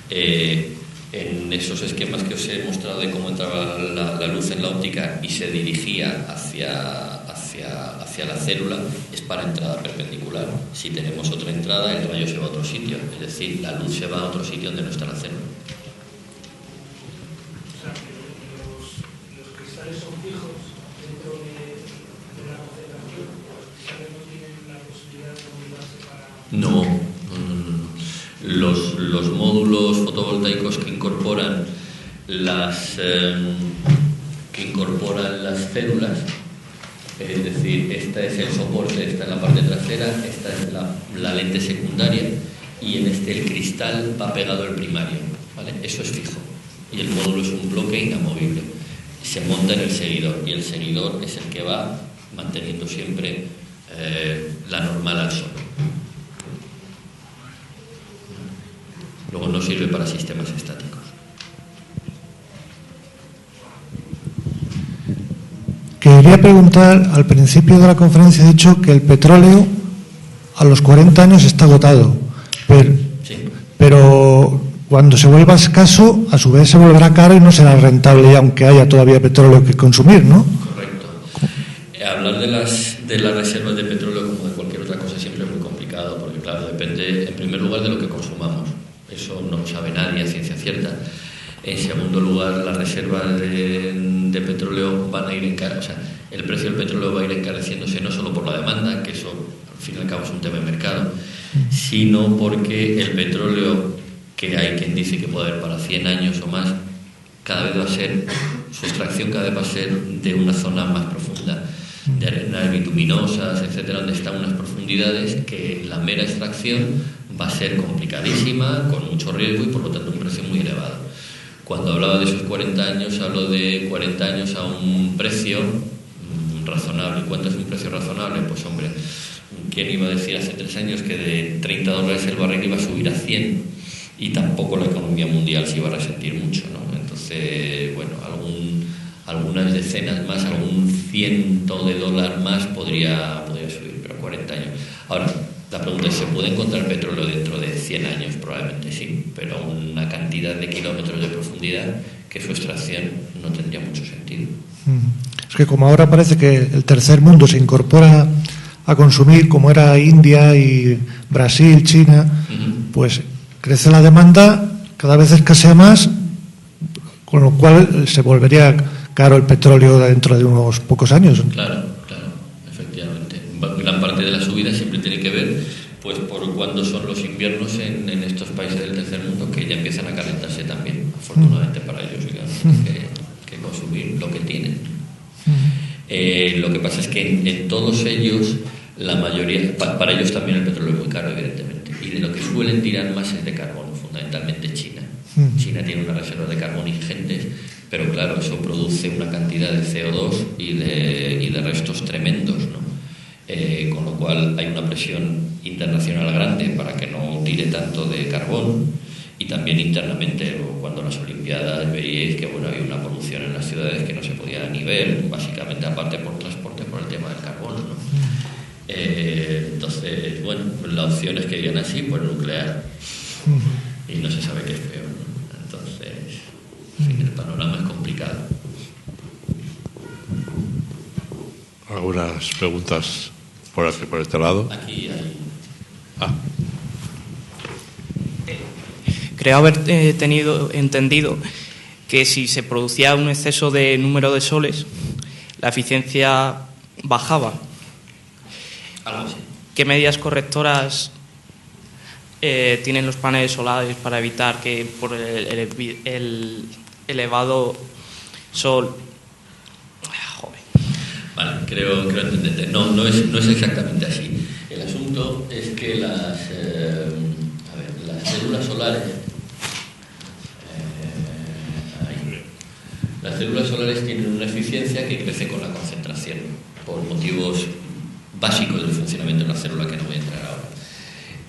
En esos esquemas que os he mostrado de cómo entraba la luz en la óptica y se dirigía hacia la célula, es para entrada perpendicular. Si tenemos otra entrada, el rayo se va a otro sitio, es decir, la luz se va a otro sitio donde no está la célula. O sea, que los cristales son fijos dentro de la concentración, no tienen la posibilidad de moverse para... No. Los módulos fotovoltaicos que incorporan las células, es decir, esta es el soporte, esta es la parte trasera, esta es la lente secundaria, y en el cristal va pegado el primario, ¿vale? Eso es fijo, y el módulo es un bloque inamovible. Se monta en el seguidor, y el seguidor es el que va manteniendo siempre la normal al sol. Luego no sirve para sistemas estáticos. Quería preguntar, al principio de la conferencia he dicho que el petróleo a los 40 años está agotado, pero cuando se vuelva escaso, a su vez se volverá caro y no será rentable, aunque haya todavía petróleo que consumir, ¿no? Correcto. Hablar de las reservas de petróleo como de cualquier otra cosa siempre es muy complicado, porque claro, depende en primer lugar de lo que consumamos. Eso no lo sabe nadie a ciencia cierta. En segundo lugar, las reservas de petróleo van a ir encareciéndose. O sea, el precio del petróleo va a ir encareciéndose no solo por la demanda, que eso al fin y al cabo es un tema de mercado, sino porque el petróleo, que hay quien dice que puede haber para 100 años o más, cada vez va a ser, su extracción cada vez va a ser de una zona más profunda, de arenas bituminosas, etcétera, donde están unas profundidades que la mera extracción va a ser complicadísima, con mucho riesgo y por lo tanto un precio muy elevado. Cuando hablaba de esos 40 años, hablo de 40 años a un precio razonable. ¿Cuánto es un precio razonable? Pues hombre, ¿quién iba a decir hace 3 años que de $30 el barril iba a subir a 100? Y tampoco la economía mundial se iba a resentir mucho, ¿no? Entonces, bueno, algunas decenas más, algún $100 más podría subir, pero 40 años. Ahora, la pregunta es, ¿se puede encontrar petróleo dentro de 100 años? Probablemente sí, pero a una cantidad de kilómetros de profundidad que su extracción no tendría mucho sentido. Es que como ahora parece que el tercer mundo se incorpora a consumir, como era India y Brasil, China, pues crece la demanda, cada vez escasea más, con lo cual se volvería caro el petróleo dentro de unos pocos años. Claro, efectivamente. Gran parte de la subida siempre tiene que ver pues por cuándo son los inviernos en estos países del tercer mundo, que ya empiezan a calentarse también, afortunadamente para ellos, que consumir lo que tienen. Lo que pasa es que en todos ellos, la mayoría, para ellos también el petróleo es muy caro, evidentemente, y de lo que suelen tirar más es de carbono, fundamentalmente China. China tiene unas reservas de carbono ingentes, pero claro, eso produce una cantidad de CO2 y de restos tremendos, ¿no? Con lo cual hay una presión internacional grande para que no tire tanto de carbón, y también internamente, cuando las Olimpiadas veíais que bueno, había una polución en las ciudades que no se podía ni ver, básicamente aparte por transporte, por el tema del carbono, ¿no? Entonces, bueno, la opción es que digan así, pues nuclear, y no se sabe qué es peor, ¿no? Entonces, sí, el panorama es complicado. ¿Algunas preguntas por este lado? Aquí hay... Creo haber entendido que si se producía un exceso de número de soles, la eficiencia bajaba. Algo así. ¿Qué medidas correctoras tienen los paneles solares para evitar que por el elevado sol... Vale, creo entenderte. No es exactamente así. El asunto es que las células solares... Las células solares tienen una eficiencia que crece con la concentración, por motivos básicos del funcionamiento de la célula que no voy a entrar ahora.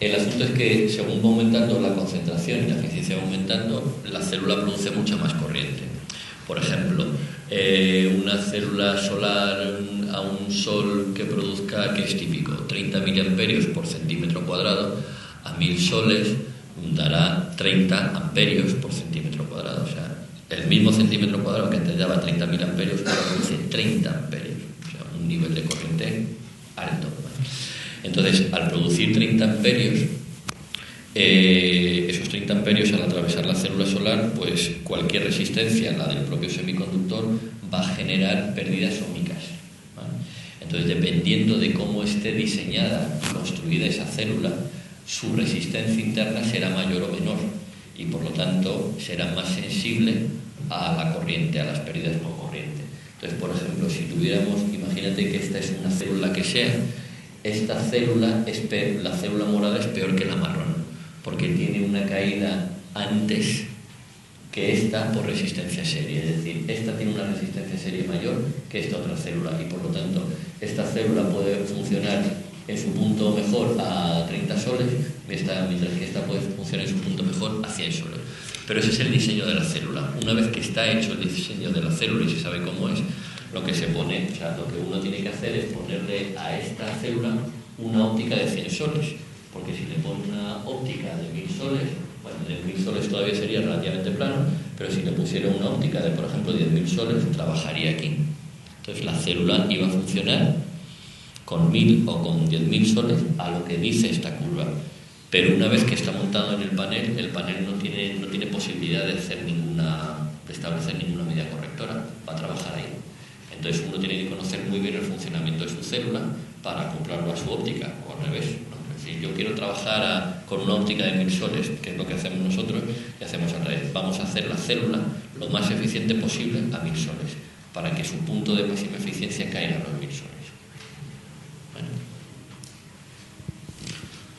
El asunto es que según va aumentando la concentración y la eficiencia va aumentando, la célula produce mucha más corriente. Por ejemplo, una célula solar a un sol que produzca, que es típico, 30 miliamperios por centímetro cuadrado, a 1000 soles dará 30 amperios por centímetro cuadrado. O sea, el mismo centímetro cuadrado que antes daba 30 miliamperios ahora produce 30 amperios. O sea, un nivel de corriente alto. Entonces, al producir 30 amperios, esos 30 amperios al atravesar la célula solar, pues cualquier resistencia, la del propio semiconductor, va a generar pérdidas óhmicas, ¿vale? Entonces, dependiendo de cómo esté diseñada y construida esa célula, su resistencia interna será mayor o menor y por lo tanto será más sensible a la corriente, a las pérdidas por corriente. Entonces, por ejemplo, si tuviéramos, imagínate que esta es una célula que sea, esta célula, la célula morada es peor que la marrón, porque tiene una caída antes que esta por resistencia serie, es decir, esta tiene una resistencia serie mayor que esta otra célula y por lo tanto esta célula puede funcionar en su punto mejor a 30 soles, mientras que esta puede funcionar en su punto mejor a 100 soles. Pero ese es el diseño de la célula. Una vez que está hecho el diseño de la célula y se sabe cómo es, lo que se pone, o sea, lo que uno tiene que hacer es ponerle a esta célula una óptica de 100 soles, porque si le pone una óptica de 1000 soles, bueno, de 1000 soles todavía sería relativamente plano, pero si le pusiera una óptica de, por ejemplo, 10.000 soles, trabajaría aquí. Entonces la célula iba a funcionar con 1000 o con 10.000 soles a lo que dice esta curva. Pero una vez que está montado en el panel no tiene posibilidad de establecer ninguna medida correctora, va a trabajar ahí. Entonces uno tiene que conocer muy bien el funcionamiento de su célula para acoplarlo a su óptica, o al revés, ¿no? Es decir, yo quiero trabajar con una óptica de 1000 soles, que es lo que hacemos nosotros, y hacemos al revés. Vamos a hacer la célula lo más eficiente posible a 1000 soles, para que su punto de máxima eficiencia caiga a los 1000 soles. Bueno.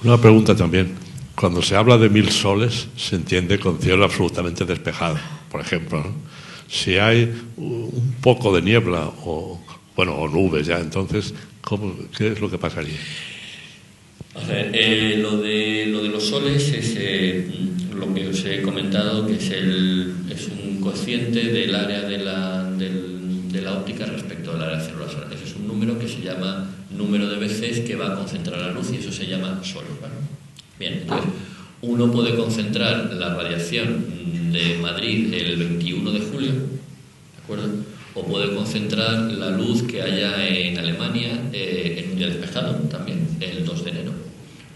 Una pregunta también. Cuando se habla de 1000 soles, se entiende con cielo absolutamente despejado, por ejemplo, ¿no? Si hay un poco de niebla o nubes ya, entonces, ¿qué es lo que pasaría? O sea, lo de los soles es lo que os he comentado, que es un cociente del área de la óptica respecto al área de células solar. Ese es un número que se llama número de veces que va a concentrar la luz y eso se llama sol, ¿vale? Bien, entonces uno puede concentrar la radiación de Madrid el 21 de julio, ¿de acuerdo? O puede concentrar la luz que haya en Alemania en un día despejado también, el 2 de enero.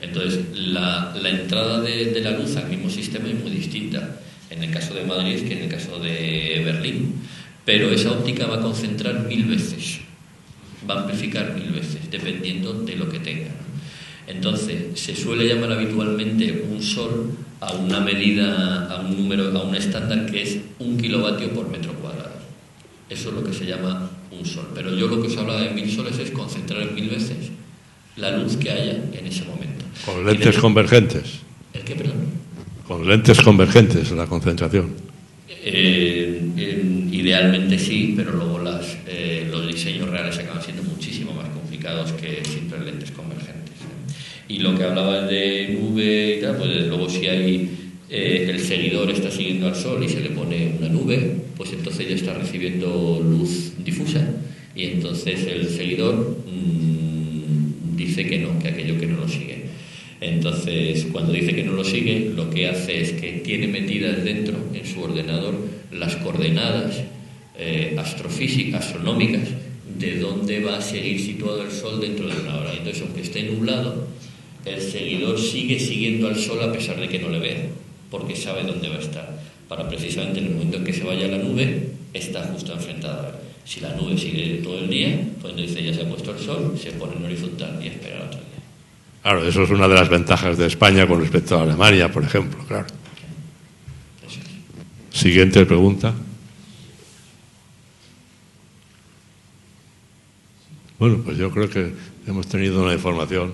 Entonces, la entrada de la luz al mismo sistema es muy distinta en el caso de Madrid que en el caso de Berlín. Pero esa óptica va a concentrar 1000 veces, va a amplificar 1000 veces, dependiendo de lo que tenga, ¿no? Entonces, se suele llamar habitualmente un sol a una medida, a un número, a un estándar que es 1 kilovatio por metro cuadrado. Eso es lo que se llama un sol. Pero yo lo que os hablaba de 1000 soles es concentrar 1000 veces la luz que haya en ese momento. ¿Con lentes convergentes? ¿El qué, perdón? Con lentes convergentes la concentración. Idealmente sí, pero luego los diseños reales acaban siendo muchísimo más complicados que simples lentes convergentes. Y lo que hablaba de nube y tal, pues desde luego si hay el seguidor está siguiendo al sol y se le pone una nube, pues entonces ya está recibiendo luz difusa y entonces el seguidor dice que no, que aquello que no lo sigue. Entonces, cuando dice que no lo sigue, lo que hace es que tiene metidas dentro, en su ordenador, las coordenadas astronómicas de dónde va a seguir situado el Sol dentro de una hora. Entonces, aunque esté nublado, el seguidor sigue siguiendo al Sol a pesar de que no le vea, porque sabe dónde va a estar. Para precisamente en el momento en que se vaya la nube, está justo enfrentada a él. Si la nube sigue todo el día, pues dice ya se ha puesto el Sol, se pone en horizontal y espera otro día. Claro, eso es una de las ventajas de España con respecto a Alemania, por ejemplo, claro. Siguiente pregunta. Bueno, pues yo creo que hemos tenido una información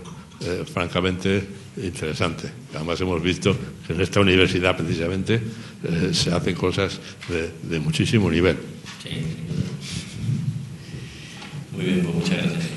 francamente interesante. Además hemos visto que en esta universidad precisamente se hacen cosas de muchísimo nivel. Sí. Muy bien, pues muchas gracias.